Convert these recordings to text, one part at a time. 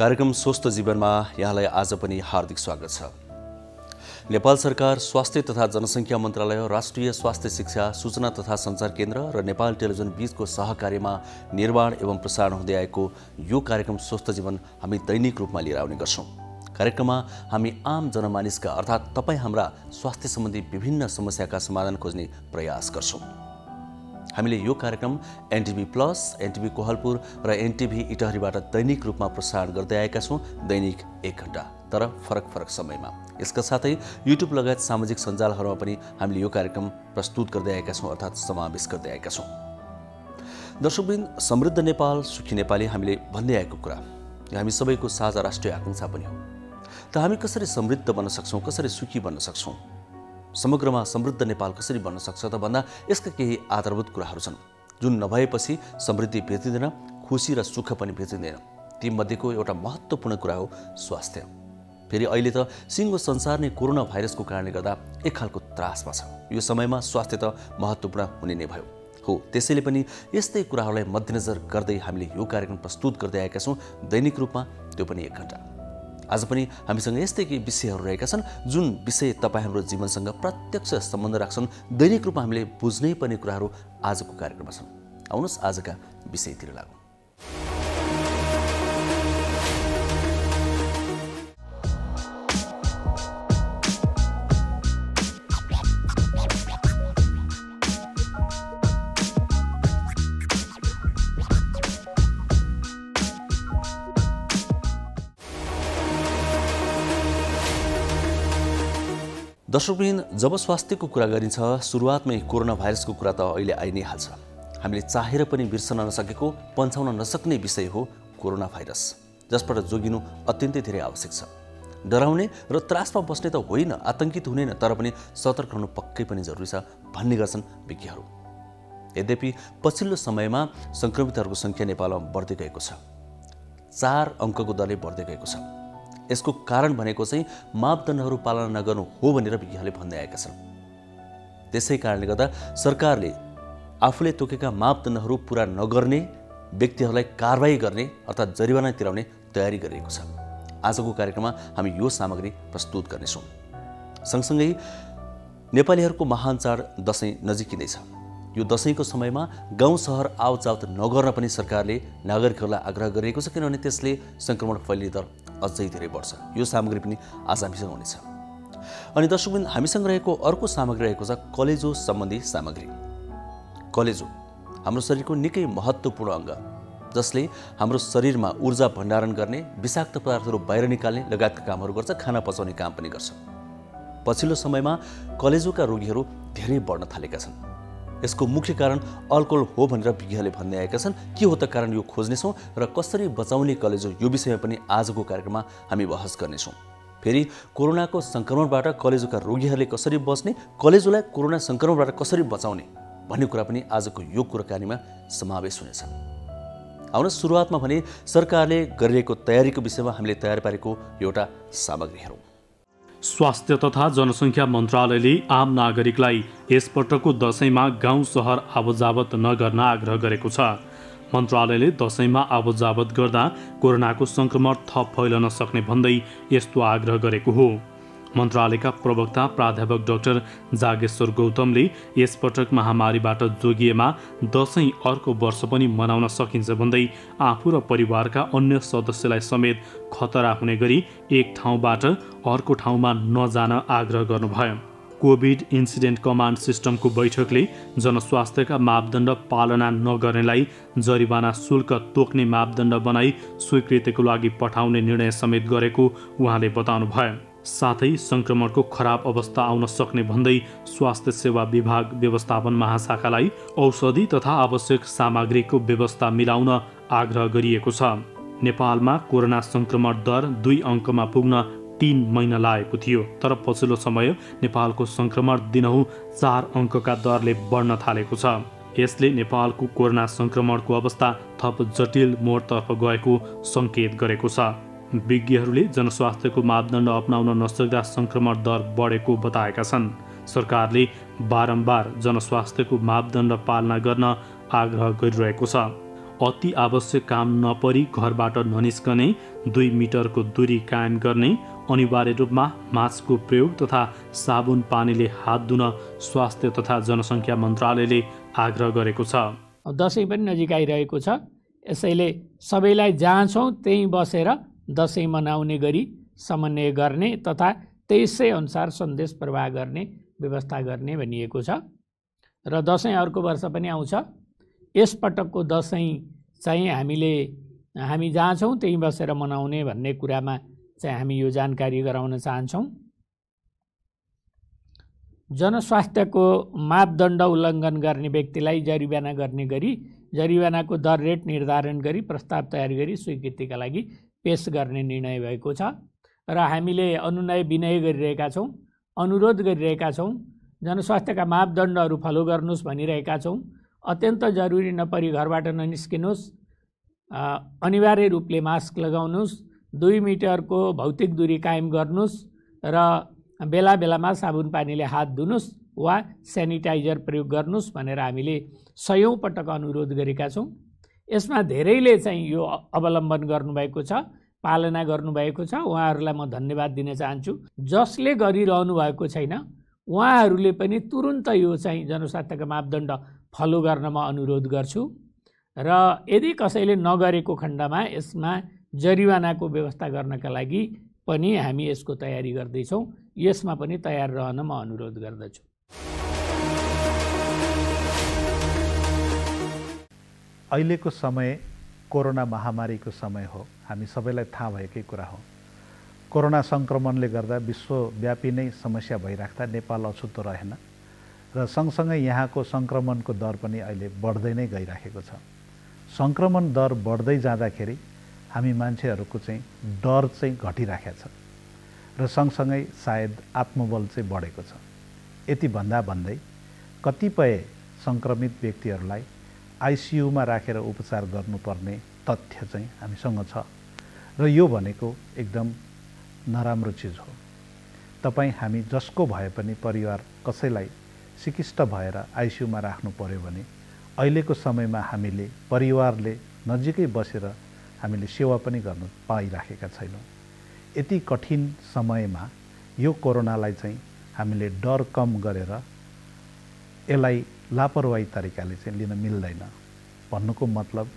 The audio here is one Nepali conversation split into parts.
कार्यक्रम स्वस्थ जीवनमा यहाँलाई आज पनि हार्दिक स्वागत छ। नेपाल सरकार स्वास्थ्य तथा जनसङ्ख्या मन्त्रालय, राष्ट्रिय स्वास्थ्य शिक्षा, सूचना तथा सञ्चार केन्द्र र नेपाल टेलिभिजन बीचको सहकार्यमा निर्माण एवं प्रसारण हुँदै आएको यो कार्यक्रम स्वस्थ जीवन हामी दैनिक रूपमा लिएर आउने गर्छौं। कार्यक्रममा हामी आम जनमानिसका अर्थात् तपाईँ हाम्रा स्वास्थ्य सम्बन्धी विभिन्न समस्याका समाधान खोज्ने प्रयास गर्छौं। हामीले यो कार्यक्रम एनटिभी प्लस, एनटिभी कोहलपुर र एनटिभी इटहरीबाट दैनिक रूपमा प्रसारण गर्दै आएका छौं, दैनिक 1 घण्टा, तर फरक समयमा। यसका साथै युट्युब लगायत सामाजिक सञ्जालहरूमा पनि हामीले यो कार्यक्रम प्रस्तुत गर्दै आएका छौं, अर्थात् समावेश गर्दै आएका छौं। दर्शकवृन्द, समृद्ध नेपाल, सुखी नेपाली हामीले भन्दै आएको कुरा यो हामी सबैको साझा राष्ट्रिय आकांक्षा पनि हो। त हामी कसरी समृद्ध बन्न सक्छौं, कसरी सुखी बन्न सक्छौं, समग्रमा समृद्ध नेपाल कसरी बन्न सक्छ त भन्दा यसका केही आधारभूत कुराहरू छन् जुन नभएपछि समृद्धि भेटिँदैन, खुसी र सुख पनि भेटिँदैन। ती मध्येको एउटा महत्त्वपूर्ण कुरा हो स्वास्थ्य। फेरि अहिले त सिङ्गो संसार नै कोरोना भाइरसको कारणले गर्दा एक खालको त्रासमा छ। यो समयमा स्वास्थ्य त महत्त्वपूर्ण हुने नै भयो हो। त्यसैले पनि यस्तै कुराहरूलाई मध्यनजर गर्दै हामीले यो कार्यक्रम प्रस्तुत गर्दै आएका छौं, दैनिक रूपमा, त्यो पनि 1 घण्टा। आज पनि हामीसँग यस्तै केही विषयहरू रहेका छन् जुन विषय तपाईँ हाम्रो जीवनसँग प्रत्यक्ष सम्बन्ध राख्छन्। दैनिक रूपमा हामीले बुझ्नै पर्ने कुराहरू आजको कार्यक्रममा छन्। आउनुहोस् आजका विषयतिर लागौँ। दर्शकवृन्द, जब स्वास्थ्यको कुरा गरिन्छ सुरुवातमै कोरोना भाइरसको कुरा त अहिले आइ नै हाल्छ। हामीले चाहेर पनि बिर्सन नसकेको, पन्छाउन नसक्ने विषय हो कोरोना भाइरस, जसबाट जोगिनु अत्यन्तै धेरै आवश्यक छ। डराउने र त्रासमा बस्ने त होइन, आतंकित हुने, तर पनि सतर्क रहनु पक्कै पनि जरुरी छ भन्ने गर्छन् विज्ञहरू। यद्यपि पछिल्लो समयमा संक्रमितहरूको संख्या नेपालमा बढ्दै गएको छ। 4 अङ्कको दरले बढ्दै गएको छ। यसको कारण भनेको चाहिँ मापदण्डहरू पालना नगर्नु हो भनेर विज्ञहरूले भन्दै आएका छन्। त्यसै कारणले गर्दा सरकारले आफूले तोकेका मापदण्डहरू पूरा नगर्ने व्यक्तिहरूलाई कारबाही गर्ने अर्थात् जरिवाना तिराउने तयारी गरिरहेको छ। आजको कार्यक्रममा हामी यो सामग्री प्रस्तुत गर्नेछौँ। सँगसँगै नेपालीहरूको महान चाड दशैँ नजिकिँदैछ। यो दशैँको समयमा गाउँ सहर आवजावत नगर्न पनि सरकारले नागरिकहरूलाई आग्रह गरिरहेको छ, किनभने त्यसले संक्रमण फैलिने दर अझै धेरै बढ्छ। यो सामग्री पनि आज हामीसँग हुनेछ। अनि दर्शकवृन्द, हामीसँग रहेको अर्को सामग्री रहेको छ कलेजो सम्बन्धी सामग्री। कलेजो हाम्रो शरीरको निकै महत्त्वपूर्ण अङ्ग, जसले हाम्रो शरीरमा ऊर्जा भण्डारण गर्ने, विषाक्त पदार्थहरू बाहिर निकाल्ने लगायतका कामहरू गर्छ, खाना पचाउने काम पनि गर्छ। पछिल्लो समयमा कलेजोका रोगीहरू धेरै बढ्न थालेका छन्। यसको मुख्य कारण अल्कोहल हो भनेर विज्ञहरूले भन्दै आएका छन्। के हो त कारण, यो खोज्नेछौँ र कसरी बचाउने कलेजो, यो विषयमा पनि आजको कार्यक्रममा हामी बहस गर्नेछौँ। फेरि कोरोनाको संक्रमणबाट कलेजोका रोगीहरूले कसरी बच्ने, कलेजोलाई कोरोना संक्रमणबाट कसरी बचाउने भन्ने कुरा पनि आजको यो कुराकानीमा समावेश हुनेछ। आउनुहोस् सुरुवातमा भने सरकारले गरिरहेको तयारीको विषयमा हामीले तयार पारेको एउटा सामग्री हेरौँ। स्वास्थ्य तथा जनसङ्ख्या मन्त्रालयले आम नागरिकलाई यसपटकको दशैँमा गाउँ सहर आवतजावत नगर्न आग्रह गरेको छ। मन्त्रालयले दशैँमा आवतजावत गर्दा कोरोनाको संक्रमण थप फैलन सक्ने भन्दै यस्तो आग्रह गरेको हो। मन्त्रालयका प्रवक्ता प्राध्यापक डाक्टर जागेश्वर गौतमले यसपटक महामारीबाट जोगिएमा दशैँ अर्को वर्ष पनि मनाउन सकिन्छ भन्दै आफू र परिवारका अन्य सदस्यलाई समेत खतरा हुने गरी एक ठाउँबाट अर्को ठाउँमा नजान आग्रह गर्नुभयो। कोभिड इन्सिडेन्ट कमान्ड सिस्टमको बैठकले जनस्वास्थ्यका मापदण्ड पालना नगर्नेलाई जरिवाना शुल्क तोक्ने मापदण्ड बनाई स्वीकृतिको लागि पठाउने निर्णय समेत गरेको उहाँले बताउनुभयो। साथै संक्रमणको खराब अवस्था आउन सक्ने भन्दै स्वास्थ्य सेवा विभाग व्यवस्थापन महाशाखालाई औषधि तथा आवश्यक सामग्रीको व्यवस्था मिलाउन आग्रह गरिएको छ। नेपालमा कोरोना संक्रमण दर 2 अङ्कमा पुग्न 3 महिना लागेको थियो, तर पछिल्लो समय नेपालको संक्रमण दिनहुँ 4 अङ्कका दरले बढ्न थालेको छ। यसले नेपालको कोरोना संक्रमणको अवस्था थप जटिल मोडतर्फ गएको सङ्केत गरेको छ। विज्ञहरूले जनस्वास्थ्यको मापदण्ड अपनाउन नसक्दा संक्रमण दर बढेको बताएका छन्। सरकारले बारम्बार जनस्वास्थ्यको मापदण्ड पालना गर्न आग्रह गरिरहेको छ। अति आवश्यक काम नपरी घरबाट ननिस्कने, 2 मिटरको दूरी कायम गर्ने, अनिवार्य रूपमा मास्कको प्रयोग तथा साबुन पानीले हात धुन स्वास्थ्य तथा जनसङ्ख्या मन्त्रालयले आग्रह गरेको छ। दसैँ पनि नजिक आइरहेको छ, यसैले सबैलाई जहाँ छौँ त्यहीँ बसेर दसैँ मनाउने गरी समन्वय गर्ने तथा त्यसै अनुसार सन्देश प्रवाह गर्ने व्यवस्था गर्ने भनिएको छ। र दसैँ अर्को वर्ष पनि आउँछ। यस पटकको दसैँ चाहिँ हामी जहाँ छौँ त्यहीँ बसेर मनाउने भन्ने कुरामा चाहिँ हामी यो जानकारी गराउन चाहन्छौँ। जनस्वास्थ्यको मापदण्ड उल्लङ्घन गर्ने व्यक्तिलाई जरिवाना गर्ने गरी जरिवानाको दर रेट निर्धारण गरी प्रस्ताव तयार गरी स्वीकृतिका लागि पेश गर्ने निर्णय भएको छ। र हामीले अनुनय विनय गरिरहेका छौँ, अनुरोध गरिरहेका छौँ, जनस्वास्थ्यका मापदण्डहरू फलो गर्नुहोस् भनिरहेका छौँ। अत्यन्त जरुरी नपरी घरबाट ननिस्किनुहोस्, अनिवार्य रूपले मास्क लगाउनुहोस्, 2 मिटरको भौतिक दूरी कायम गर्नुहोस् र बेला बेलामा साबुन पानीले हात धुनुहोस् वा सेनिटाइजर प्रयोग गर्नुहोस् भनेर हामीले 100औं पटक अनुरोध गरेका छौँ। यसमा धेरैले चाहिँ यो अवलम्बन गर्नुभएको छ, पालना गर्नुभएको छ। उहाँहरूलाई म धन्यवाद दिन चाहन्छु। जसले गरिरहनु भएको छैन उहाँहरूले पनि तुरुन्त यो चाहिँ जनस्वास्थ्यका मापदण्ड फलो गर्न म अनुरोध गर्छु। र यदि कसैले नगरेको खण्डमा यसमा जरिवानाको व्यवस्था गर्नका लागि पनि हामी यसको तयारी गर्दैछौँ। यसमा पनि तयार रहन म अनुरोध गर्दछु। अहिलेको समय कोरोना महामारीको समय हो, हामी सबैलाई थाहा भएकै कुरा हो। कोरोना सङ्क्रमणले गर्दा विश्वव्यापी नै समस्या भइराख्दा नेपाल अछुतो रहेन र सँगसँगै यहाँको सङ्क्रमणको दर पनि अहिले बढ्दै नै गइराखेको छ। सङ्क्रमण दर बढ्दै जाँदाखेरि हामी मान्छेहरूको चाहिँ डर चाहिँ घटिराखेको छ र सँगसँगै सायद आत्मबल चाहिँ बढेको छ। यति भन्दै कतिपय सङ्क्रमित व्यक्तिहरूलाई आइसियुमा राखेर उपचार गर्नुपर्ने तथ्य चाहिँ हामीसँग छ र यो भनेको एकदम नराम्रो चिज हो। तपाईँ हामी जसको भए पनि परिवार कसैलाई सिकिष्ट भएर आइसियुमा राख्नु पर्यो भने अहिलेको समयमा हामीले परिवारले नजिकै बसेर हामीले सेवा पनि गर्न पाइराखेका छैनौँ। यति कठिन समयमा यो कोरोनालाई चाहिँ हामीले डर कम गरेर यसलाई लापरवाही तरिकाले चाहिँ लिन मिल्दैन। भन्नुको मतलब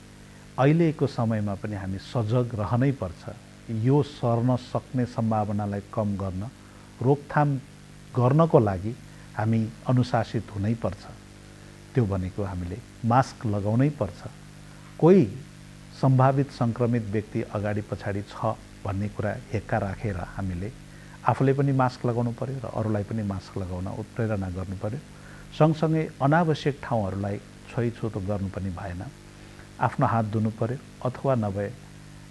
अहिलेको समयमा पनि हामी सजग रहनै पर्छ। यो सर्न सक्ने सम्भावनालाई कम गर्न, रोकथाम गर्नको लागि हामी अनुशासित हुनै पर्छ। त्यो भनेको हामीले मास्क लगाउनै पर्छ। कोही सम्भावित सङ्क्रमित व्यक्ति अगाडि पछाडि छ भन्ने कुरा हेक्का राखेर हामीले आफूले पनि मास्क लगाउनु पर्यो र अरूलाई पनि मास्क लगाउन उत्प्रेरणा गर्नु पर्यो। सँगसँगै अनावश्यक ठाउँहरूलाई छोइछोतो गर्नु पनि भएन। आफ्नो हात धुनु पर्यो अथवा नभए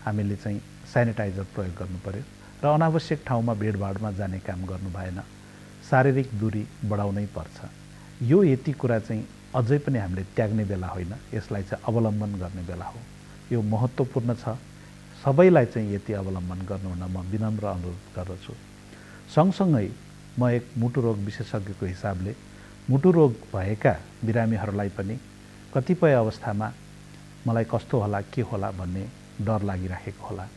हामीले चाहिँ सेनिटाइजर प्रयोग गर्नु पर्यो र अनावश्यक ठाउँमा भिडभाडमा जाने काम गर्नु भएन। शारीरिक दूरी बढाउनै पर्छ। यो यति कुरा चाहिँ अझै पनि हामीले त्याग्ने बेला होइन, यसलाई चाहिँ अवलम्बन गर्ने बेला हो। यो महत्त्वपूर्ण छ। सबैलाई चाहिँ यति अवलम्बन गर्नुहुन म विनम्र अनुरोध गर्दछु। सँगसँगै म एक मुटु रोग विशेषज्ञको हिसाबले मुटु रोग भएका बिरामीहरूलाई पनि कतिपय अवस्थामा मलाई कस्तो होला के होला भन्ने डर लागिराखेको होला।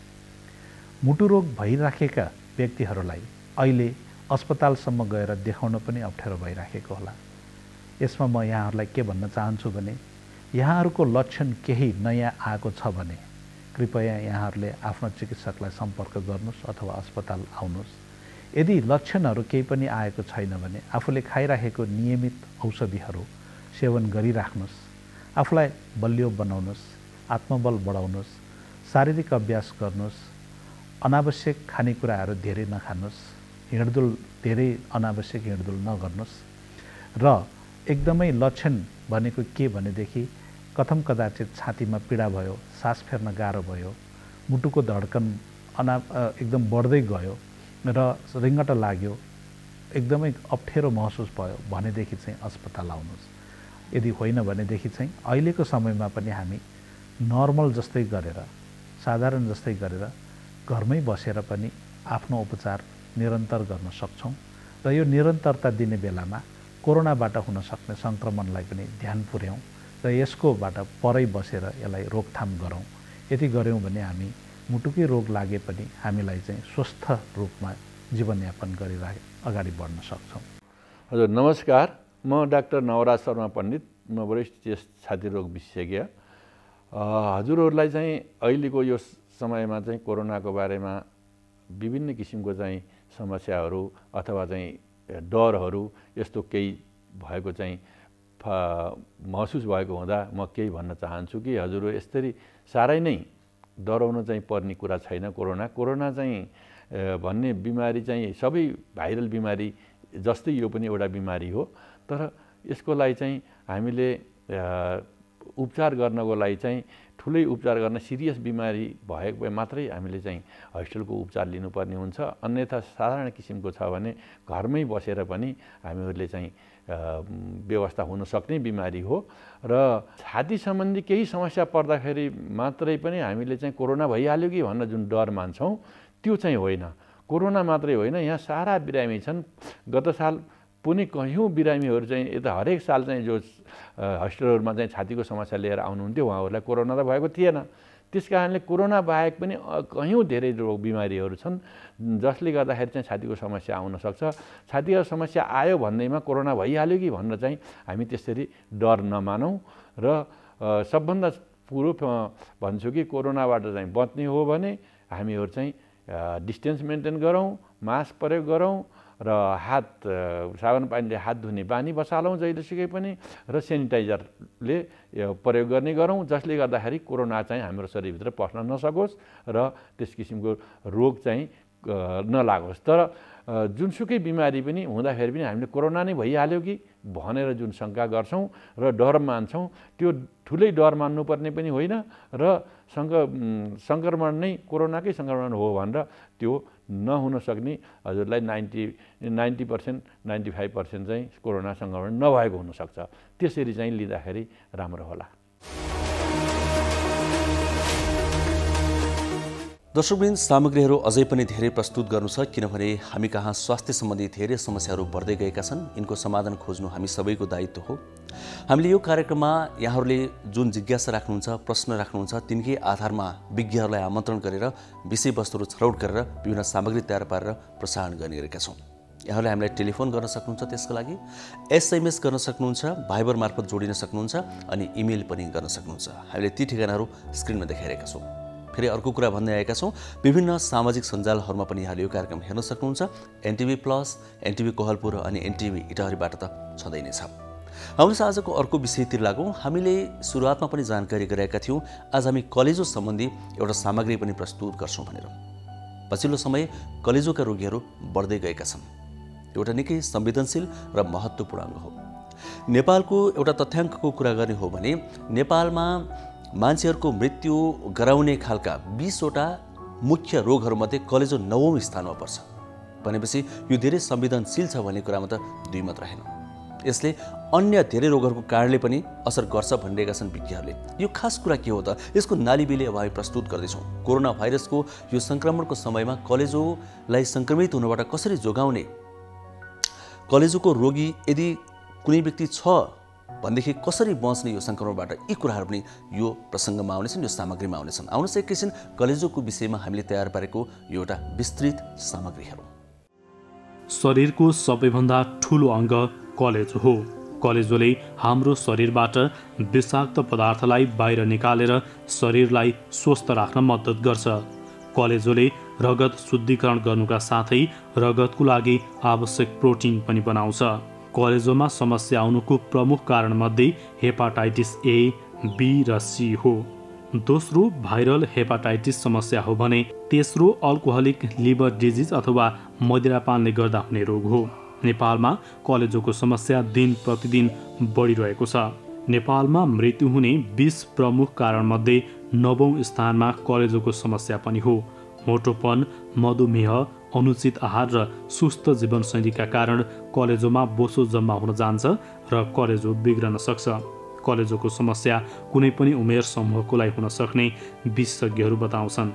मुटु रोग भइराखेका व्यक्तिहरूलाई अहिले अस्पतालसम्म गएर देखाउन पनि अप्ठ्यारो भइराखेको होला। यसमा म यहाँहरूलाई के भन्न चाहन्छु भने यहाँहरूको लक्षण केही नयाँ आएको छ भने कृपया यहाँहरूले आफ्नो चिकित्सकलाई सम्पर्क गर्नुहोस् अथवा अस्पताल आउनुहोस्। यदि लक्षणहरू केही पनि आएको छैन भने आफूले खाइराखेको नियमित औषधिहरू सेवन गरिराख्नुहोस्। आफूलाई बलियो बनाउनुहोस्, आत्मबल बढाउनुहोस्, शारीरिक अभ्यास गर्नुहोस्, अनावश्यक खानेकुराहरू धेरै नखानुहोस्, हिँडडुल धेरै अनावश्यक हिँडडुल नगर्नुहोस् र एकदमै लक्षण भनेको के भनेदेखि कथम कदाचित छातीमा पीडा भयो, सास फेर्न गाह्रो भयो, मुटुको धड्कन एकदम बढ्दै गयो र रिङ्गटा लाग्यो, एकदमै अप्ठ्यारो महसुस भयो भनेदेखि चाहिँ अस्पताल आउनुहोस्। यदि होइन भनेदेखि चाहिँ अहिलेको समयमा पनि हामी नर्मल जस्तै गरेर, साधारण जस्तै गरेर घरमै बसेर पनि आफ्नो उपचार निरन्तर गर्न सक्छौँ र यो निरन्तरता दिने बेलामा कोरोनाबाट हुन सक्ने सङ्क्रमणलाई पनि ध्यान पुर्याउँ र यसकोबाट परै बसेर यसलाई रोकथाम गरौँ। यति गऱ्यौँ भने हामी मुटुकै रोग लागे पनि हामीलाई चाहिँ स्वस्थ रूपमा जीवनयापन गरिरहे अगाडि बढ्न सक्छौँ। हजुर नमस्कार, म डाक्टर नवराज शर्मा पण्डित, म वरिष्ठ छाती रोग विशेषज्ञ। हजुरहरूलाई चाहिँ अहिलेको यो समयमा चाहिँ कोरोनाको बारेमा विभिन्न किसिमको चाहिँ समस्याहरू अथवा चाहिँ डरहरू यस्तो केही भएको चाहिँ महसुस भएको हुँदा म केही भन्न चाहन्छु कि हजुर यसरी साह्रै नै डराउन चाहिँ पर्ने कुरा छैन। कोरोना चाहिँ भन्ने बिमारी चाहिँ सबै भाइरल बिमारी जस्तै यो पनि एउटा बिमारी हो, तर यसको लागि चाहिँ हामीले उपचार गर्नको लागि चाहिँ ठुलै उपचार गर्न सिरियस बिमारी भएको मात्रै हामीले चाहिँ हस्पिटलको उपचार लिनुपर्ने हुन्छ। अन्यथा साधारण किसिमको छ भने घरमै बसेर पनि हामीहरूले चाहिँ व्यवस्था हुन सक्ने बिमारी हो। र छाती सम्बन्धी केही समस्या पर्दाखेरि मात्रै पनि हामीले चाहिँ कोरोना भइहाल्यो कि भनेर जुन डर मान्छौँ त्यो चाहिँ होइन। कोरोना मात्रै होइन, यहाँ सारा बिरामी छन्। गत साल पनि कयौँ बिरामीहरू चाहिँ यता हरेक साल चाहिँ जो हस्पिटलहरूमा चाहिँ छातीको समस्या लिएर आउनुहुन्थ्यो उहाँहरूलाई कोरोना त भएको थिएन। त्यस कारणले कोरोना बाहेक पनि कयौँ धेरै रोग बिमारीहरू छन् जसले गर्दाखेरि चाहिँ छातीको समस्या आउन सक्छ। छातीको समस्या आयो भन्दैमा कोरोना भइहाल्यो कि भनेर चाहिँ हामी त्यसरी डर नमानौँ। र सबभन्दा पुरो भन्छु कि कोरोनाबाट चाहिँ बच्ने हो भने हामीहरू चाहिँ डिस्टेन्स मेन्टेन गरौँ, मास्क प्रयोग गरौँ र साबुन पानीले हात धुने बानी बसालौँ जहिलेसुकै पनि, र सेनिटाइजरले प्रयोग गर्ने गरौँ, जसले गर्दाखेरि कोरोना चाहिँ हाम्रो शरीरभित्र पस्न नसकोस् र त्यस किसिमको रोग चाहिँ नलागोस्। तर जुनसुकै बिमारी पनि हुँदाखेरि पनि हामीले कोरोना नै भइहाल्यो कि भनेर जुन शङ्का गर्छौँ र डर मान्छौँ त्यो ठुलै डर मान्नुपर्ने पनि होइन र सङ्क्रमण नै कोरोनाकै सङ्क्रमण हो भनेर त्यो नहुन सक्ने हजुरलाई 90% 95% चाहिँ कोरोना सङ्क्रमण नभएको हुनसक्छ। त्यसरी चाहिँ लिँदाखेरि राम्रो होला। दर्शकवृन्द, सामग्रीहरू अझै पनि धेरै प्रस्तुत गर्नु छ किनभने हामी कहाँ स्वास्थ्य सम्बन्धी धेरै समस्याहरू बढ्दै गएका छन्। यिनको समाधान खोज्नु हामी सबैको दायित्व हो। हामीले यो कार्यक्रममा यहाँहरूले जुन जिज्ञासा राख्नुहुन्छ, प्रश्न राख्नुहुन्छ, तिनकै आधारमा विज्ञहरूलाई आमन्त्रण गरेर विषयवस्तुहरू छनौट गरेर विभिन्न सामग्री तयार पारेर प्रसारण गर्ने गरेका छौँ। यहाँहरूले हामीलाई टेलिफोन गर्न सक्नुहुन्छ, त्यसको लागि SMS गर्न सक्नुहुन्छ, भाइबर मार्फत जोडिन सक्नुहुन्छ अनि इमेल पनि गर्न सक्नुहुन्छ। हामीले ती ठेगानाहरू स्क्रिनमा देखाइरहेका छौँ। फेरि अर्को कुरा भन्दै आएका छौँ, विभिन्न सामाजिक सञ्जालहरूमा पनि यहाँले यो कार्यक्रम हेर्न सक्नुहुन्छ। NTV प्लस, NTV कोहलपुर अनि NTV इटहरीबाट त छँदै नै छ। आउनुहोस् आजको अर्को विषयतिर लागौँ। हामीले सुरुवातमा पनि जानकारी गराएका थियौँ आज हामी कलेजो सम्बन्धी एउटा सामग्री पनि प्रस्तुत गर्छौँ भनेर। पछिल्लो समय कलेजोका रोगीहरू बढ्दै गएका छन्। एउटा निकै संवेदनशील र महत्त्वपूर्ण अङ्ग हो। नेपालको एउटा तथ्याङ्कको कुरा गर्ने हो भने नेपालमा मान्छेहरूको मृत्यु गराउने खालका 20वटा मुख्य रोगहरूमध्ये कलेजो 9औं स्थानमा पर्छ। भनेपछि यो धेरै संवेदनशील छ भन्ने कुरामा त दुई मत रहेन। यसले अन्य धेरै रोगहरूको कारणले पनि असर गर्छ भनिरहेका छन् विज्ञहरूले। यो खास कुरा के हो त? यसको नालीबिली अब हामी प्रस्तुत गर्दैछौँ। कोरोना भाइरसको यो सङ्क्रमणको समयमा कलेजोलाई सङ्क्रमित हुनबाट कसरी जोगाउने, कलेजोको रोगी यदि कुनै व्यक्ति छ भनेदेखि कसरी बच्ने यो सङ्क्रमणबाट, यी कुराहरू पनि यो प्रसङ्गमा आउनेछन्, यो सामग्रीमा आउनेछन्। आउनुहोस् एकैछिन कलेजोको विषयमा हामीले तयार पारेको यो एउटा विस्तृत सामग्री हेरौँ। शरीरको सबैभन्दा ठुलो अङ्ग कलेजो हो। कलेजोले हाम्रो शरीरबाट विषाक्त पदार्थलाई बाहिर निकालेर शरीरलाई स्वस्थ राख्न मद्दत गर्छ। कलेजोले रगत शुद्धिकरण गर्नुका साथै रगतको लागि आवश्यक प्रोटिन पनि बनाउँछ। कलेजोमा समस्या आउनुको प्रमुख कारणमध्ये हेपाटाइटिस A, B र C हो। दोस्रो भाइरल हेपाटाइटिस समस्या हो भने तेस्रो अल्कोहलिक लिभर डिजिज अथवा मदिरापानले गर्दा हुने रोग हो। नेपालमा कलेजोको समस्या दिन प्रतिदिन बढिरहेको छ। नेपालमा मृत्यु हुने 20 प्रमुख कारणमध्ये 9औं स्थानमा कलेजोको समस्या पनि हो। मोटोपन, मधुमेह, अनुचित आहार र सुस्त जीवनशैलीका कारण कलेजोमा बोसो जम्मा हुन जान्छ र कलेजो बिग्रन सक्छ। कलेजोको समस्या कुनै पनि उमेर समूहको लागि हुन सक्ने विशेषज्ञहरू बताउँछन्।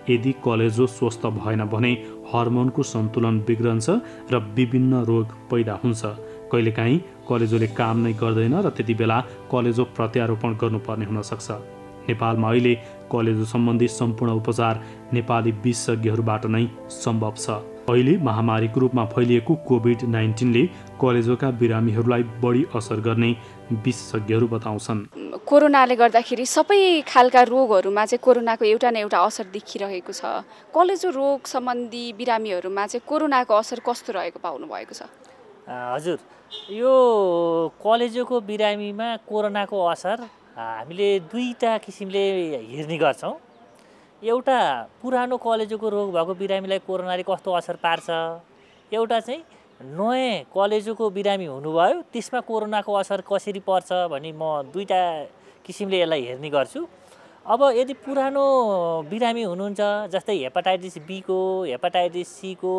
यदि कलेजो स्वस्थ भएन भने हर्मोनको सन्तुलन बिग्रन्छ र विभिन्न रोग पैदा हुन्छ। कहिलेकाहीँ कलेजोले काम नै गर्दैन र त्यति बेला कलेजो प्रत्यारोपण गर्नुपर्ने हुन सक्छ। नेपालमा अहिले कलेजो सम्बन्धी सम्पूर्ण उपचार नेपाली विशेषज्ञहरूबाट नै सम्भव छ। अहिले महामारीको रूपमा फैलिएको कोभिड-19ले कलेजोका बिरामीहरूलाई बढी असर गर्ने विशेषज्ञहरू बताउँछन्। कोरोनाले गर्दाखेरि सबै खालका रोगहरूमा चाहिँ कोरोनाको एउटा न एउटा असर देखिरहेको छ। कलेजो रोग सम्बन्धी बिरामीहरूमा चाहिँ कोरोनाको असर कस्तो रहेको पाउनु भएको छ? हजुर, यो कलेजोको बिरामीमा कोरोनाको असर हामीले दुईटा किसिमले हेर्ने गर्छौँ। एउटा पुरानो कलेजोको रोग भएको बिरामीलाई कोरोनाले कस्तो असर पार्छ, एउटा चाहिँ नयाँ कलेजोको बिरामी हुनुभयो त्यसमा कोरोनाको असर कसरी पर्छ भनी म दुईटा किसिमले यसलाई हेर्ने गर्छु। अब यदि पुरानो बिरामी हुनुहुन्छ, जस्तै हेपाटाइटिस बी को, हेपाटाइटिस सी को,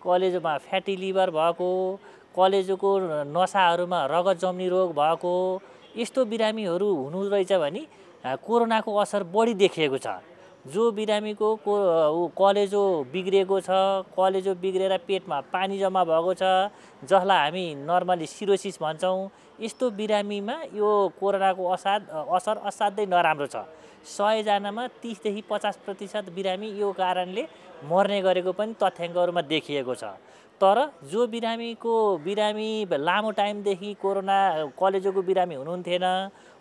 कलेजोमा फ्याटी लिभर भएको, कलेजोको नसाहरूमा रगत जम्ने रोग भएको, यस्तो बिरामीहरू हुनु रहेछ भने कोरोनाको असर बढी देखिएको छ। जो बिरामीको कलेजो बिग्रेको छ, कलेजो बिग्रेर पेटमा पानी जम्मा भएको छ, जसलाई हामी नर्मली सिरोसिस भन्छौँ, यस्तो बिरामीमा यो कोरोनाको असर असाध्यै नराम्रो छ। 100 जनामा 30 देखि 50% बिरामी यो कारणले मर्ने गरेको पनि तथ्याङ्कहरूमा देखिएको छ। तर जो बिरामी लामो टाइमदेखि कलेजोको बिरामी हुनुहुन्थेन,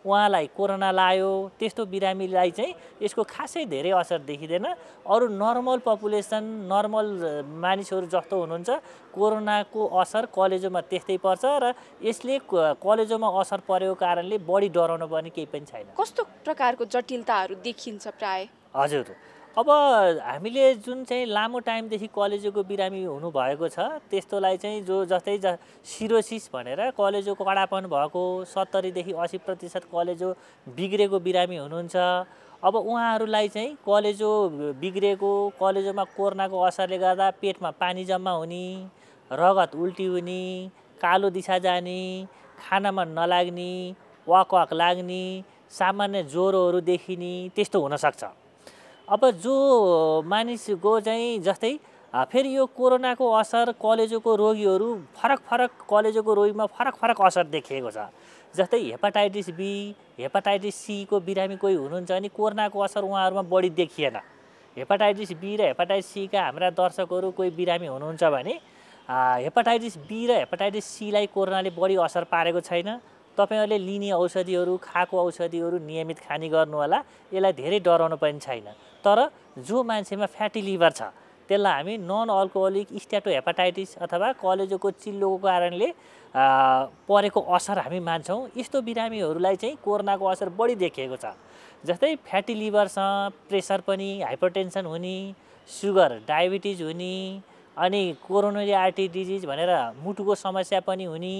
उहाँलाई कोरोना लाग्यो, त्यस्तो बिरामीलाई चाहिँ यसको खासै धेरै असर देखिँदैन। अरू नर्मल पपुलेसन, नर्मल मानिसहरू जस्तो हुनुहुन्छ, कोरोनाको असर कलेजोमा त्यस्तै पर्छ र यसले कलेजोमा असर परेको कारणले बढी डराउनु पर्ने केही पनि छैन। कस्तो प्रकारको जटिलताहरू देखिन्छ प्राय? हजुर, अब हामीले जुन चाहिँ लामो टाइमदेखि कलेजोको बिरामी हुनुभएको छ त्यस्तोलाई चाहिँ जस्तै सिरोसिस भनेर कलेजो कडापन भएको 70 देखि 80% कलेजो बिग्रेको बिरामी हुनुहुन्छ। अब उहाँहरूलाई चाहिँ कलेजो बिग्रेको, कलेजोमा कोरोनाको असरले गर्दा पेटमा पानी जम्मा हुने, रगत उल्टी हुने, कालो दिशा जाने, खानामा नलाग्ने, वाक लाग्ने, सामान्य ज्वरोहरू देखिने, त्यस्तो हुनसक्छ। अब जो मानिसको चाहिँ जस्तै फेरि यो कोरोनाको असर कलेजोको रोगीहरू फरक कलेजोको रोगीमा फरक असर देखिएको छ। जस्तै हेपाटाइटिस बी, हेपाटाइटिस सी को बिरामी कोही हुनुहुन्छ भने कोरोनाको असर उहाँहरूमा बढी देखिएन। हेपाटाइटिस बी र हेपाटाइटिस सी का हाम्रा दर्शकहरू कोही बिरामी हुनुहुन्छ भने हेपाटाइटिस बी र हेपाटाइटिस सी लाई कोरोनाले बढी असर पारेको छैन। तपाईहरुले लिने औषधिहरू, खाएको औषधिहरू नियमित खानी गर्नु होला। यसलाई धेरै डराउनु पनि छैन। तर जो मान्छेमा फ्याटी लिभर छ त्यसलाई हामी नन अल्कोहोलिक स्ट्याटोहेपाटाइटिस अथवा कलेजोको चिल्लोको कारणले परेको असर हामी मान्छौँ। यस्तो बिरामीहरूलाई चाहिँ कोरोनाको असर बढी देखिएको छ। जस्तै फ्याटी लिभरसँग प्रेसर पनि, हाइपरटेन्सन हुने, सुगर, डायबिटिज हुने, अनि कोरोनरी आर्टरी डिजिज भनेर मुटुको समस्या पनि हुने,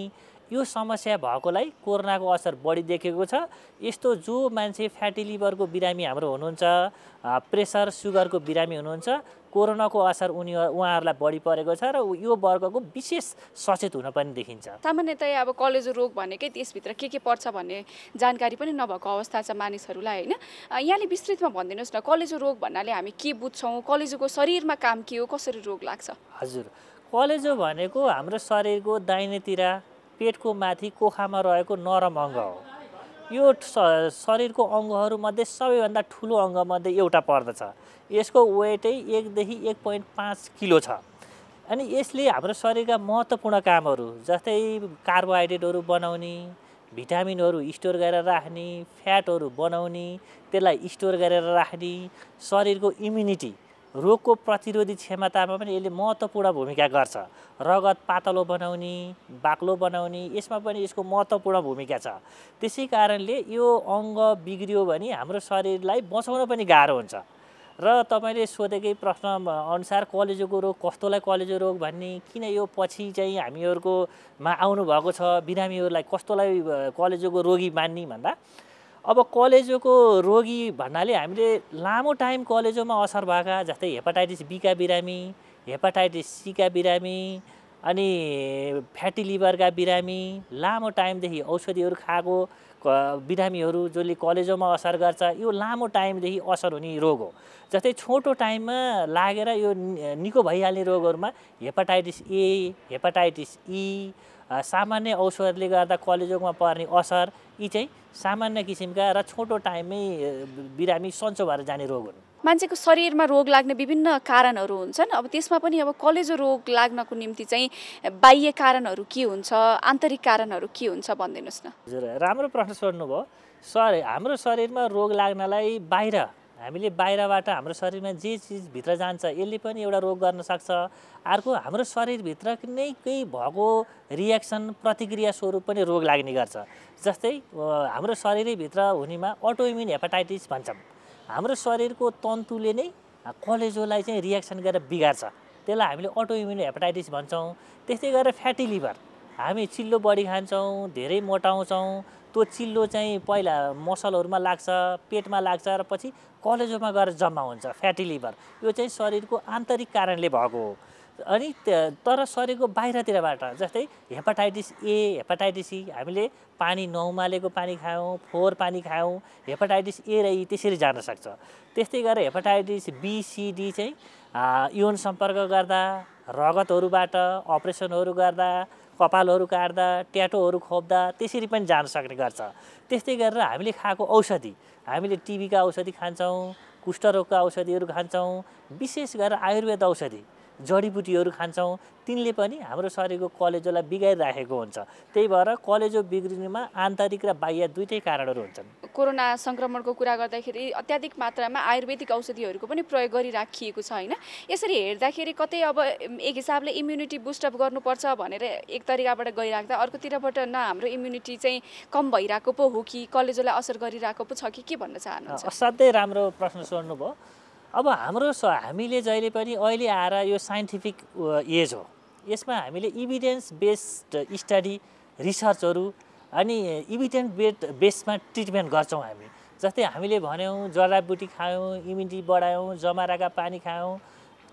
यो समस्या भएकोलाई कोरोनाको असर बढी देखेको छ। यस्तो जो मान्छे फ्याटी लिभरको बिरामी हाम्रो हुनुहुन्छ, प्रेसर सुगरको बिरामी हुनुहुन्छ, कोरोनाको असर उहाँहरूलाई बढी परेको छ र यो वर्गको विशेष सचेत हुन पनि देखिन्छ। सामान्यतया अब कलेजो रोग भनेकै त्यसभित्र के पर्छ भन्ने जानकारी पनि नभएको अवस्था छ मानिसहरूलाई, होइन? यहाँले विस्तृतमा भनिदिनुहोस् न, कलेजो रोग भन्नाले हामी के बुझ्छौँ? कलेजोको शरीरमा काम के हो? कसरी रोग लाग्छ? हजुर, कलेजो भनेको हाम्रो शरीरको दाहिनेतिर पेटको माथि कोखामा रहेको नरम अङ्ग हो। यो शरीरको अङ्गहरूमध्ये सबैभन्दा ठुलो अङ्गमध्ये एउटा पर्दछ। यसको वेटै 1 देखि 1.5 किलो छ। अनि यसले हाम्रो शरीरका महत्त्वपूर्ण कामहरू जस्तै कार्बोहाइड्रेटहरू बनाउने, भिटामिनहरू स्टोर गरेर राख्ने, फ्याटहरू बनाउने, त्यसलाई स्टोर गरेर राख्ने, शरीरको इम्युनिटी, रोगको प्रतिरोधी क्षमतामा पनि यसले महत्त्वपूर्ण भूमिका गर्छ। रगत पातलो बनाउने, बाक्लो बनाउने, यसमा पनि यसको महत्त्वपूर्ण भूमिका छ। त्यसै कारणले यो अङ्ग बिग्रियो भने हाम्रो शरीरलाई बचाउन पनि गाह्रो हुन्छ। र तपाईले सोधेकै प्रश्न अनुसार कलेजोको रोग कस्तोलाई कलेजो रोग भन्ने, किन यो पछि चाहिँ हामीहरुकोमा आउनु भएको छ, बिरामीहरूलाई कस्तोलाई कलेजोको रोगी मान्ने भन्दा, अब कलेजोको रोगी भन्नाले हामीले लामो टाइम कलेजोमा असर भएका जस्तै हेपाटाइटिस बी का बिरामी, हेपाटाइटिस सी का बिरामी, अनि फ्याटी लिभरका बिरामी, लामो टाइमदेखि औषधिहरू खाएको बिरामीहरू जसले कलेजोमा असर गर्छ, यो लामो टाइमदेखि असर हुने रोग हो। जस्तै छोटो टाइममा लागेर यो निको भइहाल्ने रोगहरूमा हेपाटाइटिस ए, हेपाटाइटिस ई सामान्य औषधले गर्दा कलेजोमा पर्ने असर यी चाहिँ सामान्य किसिमका र छोटो टाइममै बिरामी सन्चो भएर जाने रोग हुन्। मान्छेको शरीरमा रोग लाग्ने विभिन्न कारणहरू हुन्छन्। अब त्यसमा पनि अब कलेजो रोग लाग्नको निम्ति चाहिँ बाह्य कारणहरू के हुन्छ, आन्तरिक कारणहरू के हुन्छ भनिदिनुहोस् न। हजुर, राम्रो प्रश्न सोध्नुभयो। हाम्रो शरीरमा रोग लाग्नलाई हामीले बाहिरबाट हाम्रो शरीरमा जे चिज भित्र जान्छ यसले पनि एउटा रोग गर्न सक्छ। अर्को हाम्रो शरीरभित्र नै केही भएको रियाक्सन प्रतिक्रिया स्वरूप पनि रोग लाग्ने गर्छ। जस्तै हाम्रो शरीरभित्र हुनेमा अटोइम्युन हेपाटाइटिस भन्छौँ। हाम्रो शरीरको तन्तुले नै कलेजोलाई चाहिँ रियाक्सन गरेर बिगार्छ, त्यसलाई हामीले अटोइम्युन हेपाटाइटिस भन्छौँ। त्यस्तै गरेर फ्याटी लिभर, हामी चिल्लो बढी खान्छौँ, धेरै मोटाउँछौँ, त्यो चिल्लो चाहिँ पहिला मसलहरूमा लाग्छ, पेटमा लाग्छ र पछि कलेजोमा गएर जम्मा हुन्छ, फ्याटी लिभर। यो चाहिँ शरीरको आन्तरिक कारणले भएको हो। अनि तर शरीरको बाहिरतिरबाट जस्तै हेपाटाइटिस ए, हेपाटाइटिस सी, हामीले पानी नउमालेको पानी खायौँ, फोहोर पानी खायौँ, हेपाटाइटिस ए र ई त्यसरी जान सक्छ। त्यस्तै गरेर हेपाटाइटिस बी सी डी चाहिँ यौन सम्पर्क गर्दा, रगतहरूबाट, अपरेसनहरू गर्दा, कपालहरू काट्दा, ट्याटोहरू खोप्दा त्यसरी पनि जान सक्ने गर्छ। त्यस्तै गरेर हामीले खाएको औषधि, हामीले टिबीका औषधि खान्छौँ, कुष्ठरोगका औषधिहरू खान्छौँ, विशेष गरेर आयुर्वेद औषधि जडीबुटीहरू खान्छौँ, तिनले पनि हाम्रो शरीरको कलेजोलाई बिगारिराखेको हुन्छ। त्यही भएर कलेजो बिग्रिनुमा आन्तरिक र बाह्य दुईटै कारणहरू हुन्छन्। कोरोना सङ्क्रमणको कुरा गर्दाखेरि अत्याधिक मात्रामा आयुर्वेदिक औषधिहरूको पनि प्रयोग गरिराखिएको छ होइन। यसरी हेर्दाखेरि कतै अब एक हिसाबले इम्युनिटी बुस्टअप गर्नुपर्छ भनेर एक तरिकाबाट गइराख्दा अर्कोतिरबाट न हाम्रो इम्युनिटी चाहिँ कम भइरहेको पो हो कि कलेजोलाई असर गरिरहेको पो छ कि के भन्न चाहनुहुन्छ? असाध्यै राम्रो प्रश्न सोध्नुभयो। अब हामीले जहिले पनि अहिले आएर यो साइन्टिफिक एज हो, यसमा हामीले इभिडेन्स बेस्ड स्टडी रिसर्चहरू अनि इभिडेन्स बेसमा ट्रिटमेन्ट गर्छौँ हामी। जस्तै हामीले भन्यौँ जडाबुटी खायौँ, इम्युनिटी बढायौँ, जमाराका पानी खायौँ,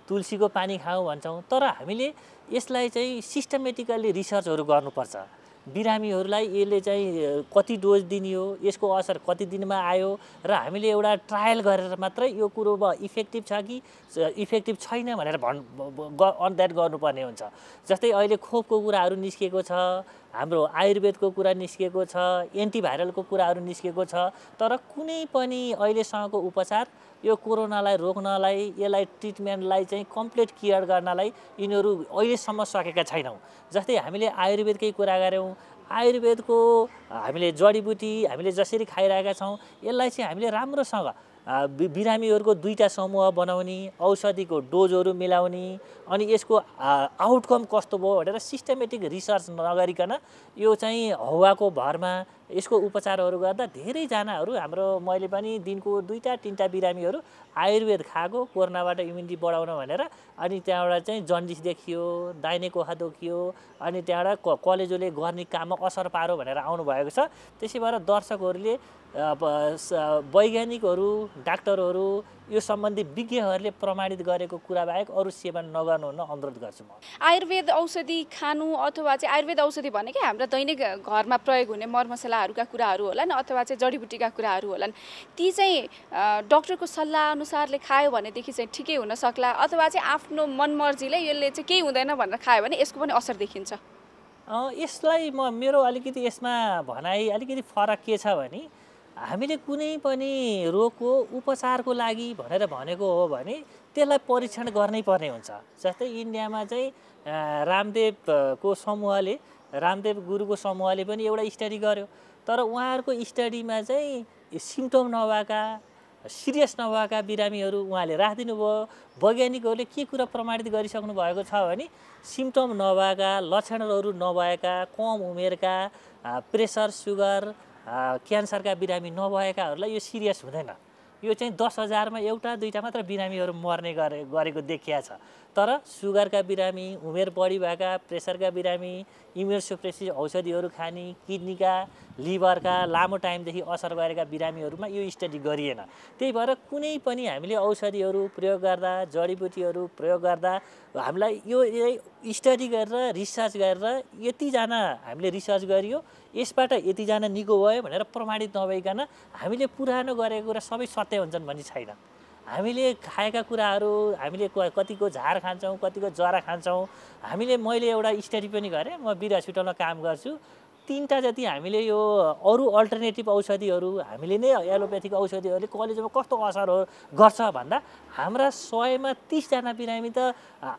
तुलसीको पानी खायौँ भन्छौँ। तर हामीले यसलाई चाहिँ सिस्टमेटिकल्ली रिसर्चहरू गर्नुपर्छ। बिरामीहरूलाई यसले चाहिँ कति डोज दिने हो, यसको असर कति दिनमा आयो र हामीले एउटा ट्रायल गरेर मात्रै यो कुरोमा इफेक्टिभ छ कि इफेक्टिभ छैन भनेर अन्दाज गर्नुपर्ने हुन्छ। जस्तै अहिले खोपको कुराहरू निस्किएको छ, हाम्रो आयुर्वेदको कुरा निस्किएको छ, एन्टिभाइरलको कुराहरू निस्किएको छ, तर कुनै पनि अहिलेसम्मको उपचार यो कोरोनालाई रोक्नलाई, यसलाई ट्रिटमेन्टलाई चाहिँ कम्प्लिट केयर गर्नलाई यिनीहरू अहिलेसम्म सकेका छैनौँ। जस्तै हामीले आयुर्वेदकै कुरा गऱ्यौँ, आयुर्वेदको हामीले जडीबुटी हामीले जसरी खाइरहेका छौँ यसलाई चाहिँ हामीले राम्रोसँग बिरामीहरूको दुईटा समूह बनाउने, औषधिको डोजहरू मिलाउने अनि यसको आउटकम कस्तो भयो भनेर सिस्टमेटिक रिसर्च नगरिकन यो चाहिँ हावाको भरमा यसको उपचारहरू गर्दा धेरैजनाहरू हाम्रो मैले पनि दिनको 2-3 बिरामीहरू आयुर्वेद खाएको कोरोनाबाट इम्युनिटी बढाउन भनेर अनि त्यहाँबाट चाहिँ जन्डिस देखियो, दाहिने कोखा दुखियो, अनि त्यहाँबाट कलेजोले गर्ने काममा असर पारो भनेर आउनुभएको छ। त्यसै भएर दर्शकहरूले वैज्ञानिकहरू, डाक्टरहरू यो सम्बन्धी विज्ञहरूले प्रमाणित गरेको कुरा बाहेक अरू सेवन नगर्नु हुन अनुरोध गर्छु म। आयुर्वेद औषधि खानु अथवा चाहिँ आयुर्वेद औषधि भनेकै हाम्रो दैनिक घरमा प्रयोग हुने मरमसलाहरूका कुराहरू होलान् अथवा चाहिँ जडीबुटीका कुराहरू होलान्, ती चाहिँ डाक्टरको सल्लाह अनुसारले खायो भनेदेखि चाहिँ ठिकै हुन सक्ला अथवा चाहिँ आफ्नो मनमर्जीले यसले चाहिँ केही हुँदैन भनेर खायो भने यसको पनि असर देखिन्छ? यसलाई मेरो अलिकति यसमा भनाइ अलिकति फरक के छ भने हामीले कुनै पनि रोगको उपचारको लागि भनेर भनेको हो भने त्यसलाई परीक्षण गर्नै पर्ने हुन्छ। जस्तै इन्डियामा चाहिँ रामदेवको समूहले, रामदेव गुरुको समूहले पनि एउटा स्टडी गर्यो, तर उहाँहरूको स्टडीमा चाहिँ सिम्टम नभएका, सिरियस नभएका बिरामीहरू उहाँले राखिदिनु भयो। वैज्ञानिकहरूले के कुरा प्रमाणित गरिसक्नु भएको छ भने सिम्टम नभएका, लक्षणहरू नभएका, कम उमेरका, प्रेसर, सुगर, क्यान्सरका बिरामी नभएकाहरूलाई यो सिरियस हुँदैन। यो चाहिँ 10,000मा 1-2 मात्र बिरामीहरू मर्ने गरेको देखिया छ। तर सुगरका बिरामी, उमेर बढी भएका, प्रेसरका बिरामी, इम्युनोसप्रेसिभ औषधिहरू खाने, किडनीका, लिभरका लामो टाइमदेखि असर गरेका बिरामीहरूमा यो स्टडी गरिएन। त्यही भएर कुनै पनि हामीले औषधिहरू प्रयोग गर्दा, जडीबुटीहरू प्रयोग गर्दा हामीलाई यो स्टडी गरेर, रिसर्च गरेर यतिजना हामीले रिसर्च गरियो, यसबाट यतिजना निको भयो भनेर प्रमाणित नभइकन हामीले पुरानो गरेको कुरा सबै सत्य हुन्छन् भन्ने छैन। हामीले खाएका कुराहरू, हामीले कतिको झार खान्छौँ, कतिको जरा खान्छौँ। मैले एउटा स्टडी पनि गरेँ, म वीर हस्पिटलमा काम गर्छु। 3टा जति हामीले यो अरू अल्टरनेटिभ औषधिहरू, हामीले नै एलोपेथिक औषधिहरूले कलेजोमा कस्तो असर गर्छ भन्दा हाम्रा 100मा 30 जना बिरामी त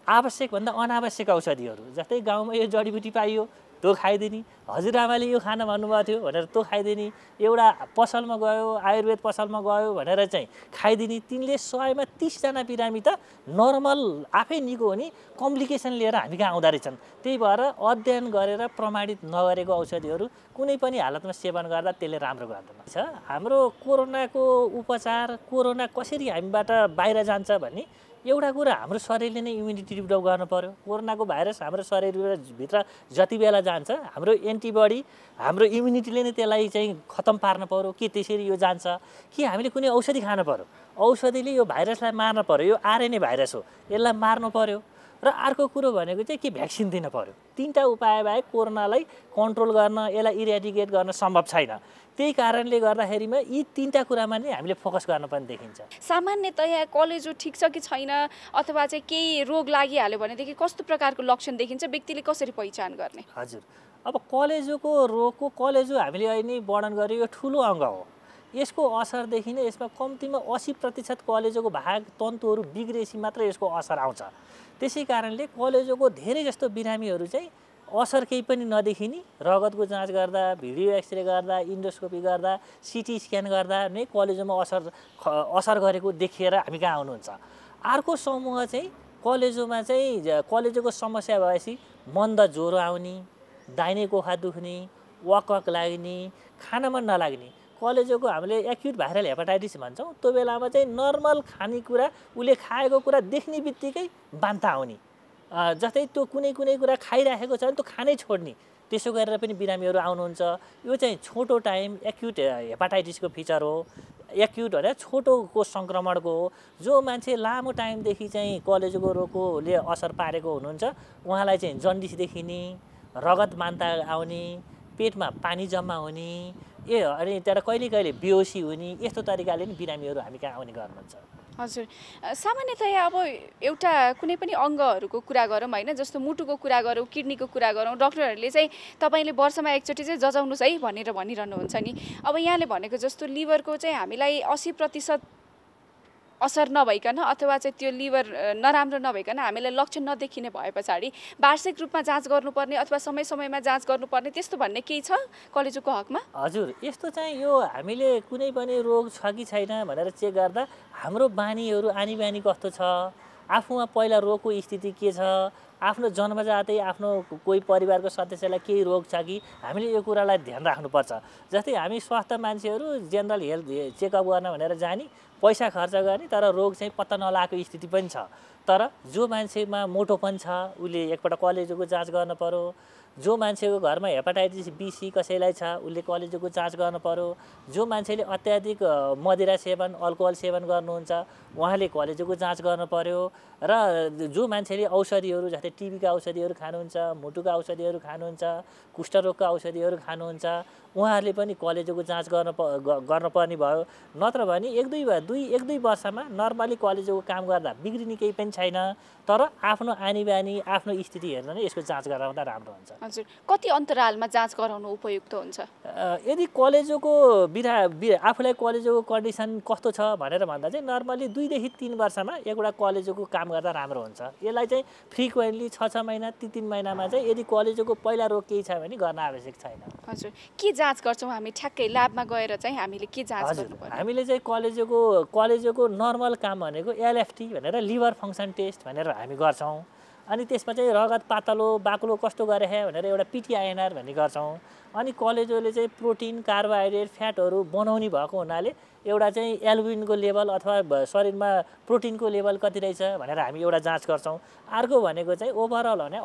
आवश्यकभन्दा अनावश्यक औषधिहरू, जस्तै गाउँमा यो जडीबुटी पाइयो त्यो खाइदिने, हजुरआमाले यो खान भन्नुभएको थियो भनेर त्यो खाइदिने, एउटा पसलमा गयो आयुर्वेद पसलमा गयो भनेर चाहिँ खाइदिने। तिनले 100मा 30 जना बिरामी त नर्मल आफै निको हुने कम्प्लिकेसन लिएर हामी कहाँ आउँदो रहेछन्। त्यही भएर अध्ययन गरेर प्रमाणित नगरेको औषधिहरू कुनै पनि हालतमा सेवन गर्दा त्यसले राम्रो गर्दैन। हाम्रो कोरोनाको उपचार, कोरोना कसरी हामीबाट बाहिर जान्छ भन्ने एउटा कुरा, हाम्रो शरीरले नै इम्युनिटी डेभलप गर्नु पर्यो। कोरोनाको भाइरस हाम्रो शरीरभित्र जति बेला जान्छ हाम्रो एन्टिबडी, हाम्रो इम्युनिटीले नै त्यसलाई चाहिँ खतम पार्न पर्यो। के त्यसरी यो जान्छ कि हामीले कुनै औषधि खानु पर्यो, औषधिले यो भाइरसलाई मार्न पर्यो। यो आरएनए भाइरस हो, यसलाई मार्नु पर्यो। र अर्को कुरो भनेको चाहिँ के भ्याक्सिन दिन पर्यो। 3टा उपाय बाहेक कोरोनालाई कन्ट्रोल गर्न, यसलाई इरेडिकेट गर्न सम्भव छैन। त्यही कारणले गर्दाखेरिमा यी 3टा कुरामा नै हामीले फोकस गर्न पनि देखिन्छ। सामान्यतया कलेजो ठिक छ कि छैन, अथवा चाहिँ केही रोग लागिहाल्यो भनेदेखि कस्तो प्रकारको लक्षण देखिन्छ, व्यक्तिले कसरी पहिचान गर्ने? हजुर, अब कलेजोको रोगको, कलेजो हामीले अहिले वर्णन गरेको यो ठुलो अङ्ग हो। यसको असरदेखि नै यसमा कम्तीमा 80% कलेजोको भाग तन्तुहरू बिग्रेपछि मात्र यसको असर आउँछ। त्यसै कारणले कलेजोको धेरै जस्तो बिरामीहरू चाहिँ असर केही पनि नदेखिने, रगतको जाँच गर्दा, भिडियो एक्सरे गर्दा, इन्डोस्कोपी गर्दा, सिटी स्क्यान गर्दा नै कलेजोमा असर गरेको देखिएर हामी कहाँ आउनुहुन्छ। अर्को समूह चाहिँ कलेजोको समस्या भएपछि मन्द ज्वरो आउने, दाहिने कोखा दुख्ने, वक लाग्ने, खान मन नलाग्ने, कलेजोको हामीले एक्युट भाइरल हेपाटाइटिस भन्छौँ। त्यो बेलामा चाहिँ नर्मल खानेकुरा, उसले खाएको कुरा देख्ने बित्तिकै बान्ता आउने, जस्तै त्यो कुनै कुरा खाइराखेको छ भने त्यो खानै छोड्ने, त्यसो गरेर पनि बिरामीहरू आउनुहुन्छ। यो चाहिँ छोटो टाइम एक्युट हेपाटाइटिसको फिचर हो। एक्युट भने छोटोको सङ्क्रमणको हो। जो मान्छे लामो टाइमदेखि चाहिँ कलेजोको रोगले असर पारेको हुनुहुन्छ उहाँलाई चाहिँ जन्डिस देखिने, रगत मान्ता आउने, पेटमा पानी जम्मा हुने, अनि त्यहाँबाट कहिले बेहोसी हुने, यस्तो तरिकाले नि बिरामीहरू हामी कहाँ आउने गर्नुहुन्छ। हजुर, सामान्यतया अब एउटा कुनै पनि अङ्गहरूको कुरा गरौँ होइन, जस्तो मुटुको कुरा गरौँ, किडनीको कुरा गरौँ, डक्टरहरूले चाहिँ तपाईँले वर्षमा एकचोटि चाहिँ जजाउनुहोस् है भनेर भनिरहनुहुन्छ नि। अब यहाँले भनेको जस्तो लिभरको चाहिँ हामीलाई 80% असर नभइकन अथवा चाहिँ त्यो लिभर नराम्रो नभइकन हामीलाई लक्षण नदेखिने भए पछाडि वार्षिक रूपमा जाँच गर्नुपर्ने अथवा समय समयमा जाँच गर्नुपर्ने त्यस्तो भन्ने केही छ कलेजोको हकमा? हजुर, यस्तो चाहिँ यो हामीले कुनै पनि रोग छ कि छैन भनेर चेक गर्दा हाम्रो बानीहरू, आनी बानी कस्तो छ, आफूमा पहिला रोगको स्थिति के छ, आफ्नो जन्मजातै आफ्नो कोही परिवारको सदस्यलाई केही रोग छ कि, हामीले यो कुरालाई ध्यान राख्नुपर्छ। जस्तै हामी स्वास्थ्य मान्छेहरू जेनरल हेल्थ चेकअप गर्न भनेर जाने, पैसा खर्च गर्ने, तर रोग चाहिँ पत्ता नलागेको स्थिति पनि छ। तर जो मान्छेमा मोटोपन छ उसले एकपल्ट कलेजोको जाँच गर्न पर्यो। जो मान्छेको घरमा हेपाटाइटिस बी-सी कसैलाई छ उसले कलेजोको जाँच गर्न पर्यो। जो मान्छेले अत्याधिक मदिरा सेवन, अल्कोहल सेवन गर्नुहुन्छ उहाँले कलेजोको जाँच गर्न पर्यो। र जो मान्छेले औषधिहरू जस्तै टिबीका औषधिहरू खानुहुन्छ, मुटुका औषधिहरू खानुहुन्छ, कुष्ठरोगका औषधिहरू खानुहुन्छ, उहाँहरूले पनि कलेजोको जाँच गर्नुपर्ने भयो। नत्र भने एक दुई वर्षमा नर्मली कलेजोको काम गर्दा बिग्रिने केही पनि छैन। तर आफ्नो आनी बानी, आफ्नो स्थिति हेर्न नै यसको जाँच गराउँदा राम्रो हुन्छ। हजुर, कति अन्तरालमा जाँच गराउनु उपयुक्त हुन्छ? यदि कलेजोको आफूलाई कलेजोको कन्डिसन कस्तो छ भनेर भन्दा चाहिँ नर्मली 2 देखि 3 वर्षमा एउटा कलेजोको काम गर्दा राम्रो हुन्छ। यसलाई चाहिँ फ्रिक्वेन्टली 6 महिना, 3 महिनामा चाहिँ यदि कलेजोको पहिला रोग केही छ भने गर्न आवश्यक छैन। हजुर, के जाँच गर्छौँ हामी? ठ्याक्कै ल्याबमा गएर चाहिँ हामीले के जाँच गर्नुपर्छ? हामीले चाहिँ कलेजोको नर्मल काम भनेको एलएफटी भनेर लिभर फङ्सन टेस्ट भनेर हामी गर्छौँ। अनि त्यसमा चाहिँ रगत पातलो बाक्लो कस्तो गरे भनेर एउटा पिटिआइएनआर भन्ने गर्छौँ। अनि कलेजोले चाहिँ प्रोटिन, कार्बोहाइड्रेट, फ्याटहरू बनाउने भएको हुनाले एउटा चाहिँ एल्बुमिनको लेभल अथवा शरीरमा प्रोटिनको लेभल कति रहेछ भनेर हामी एउटा जाँच गर्छौँ। अर्को भनेको चाहिँ ओभरअल भने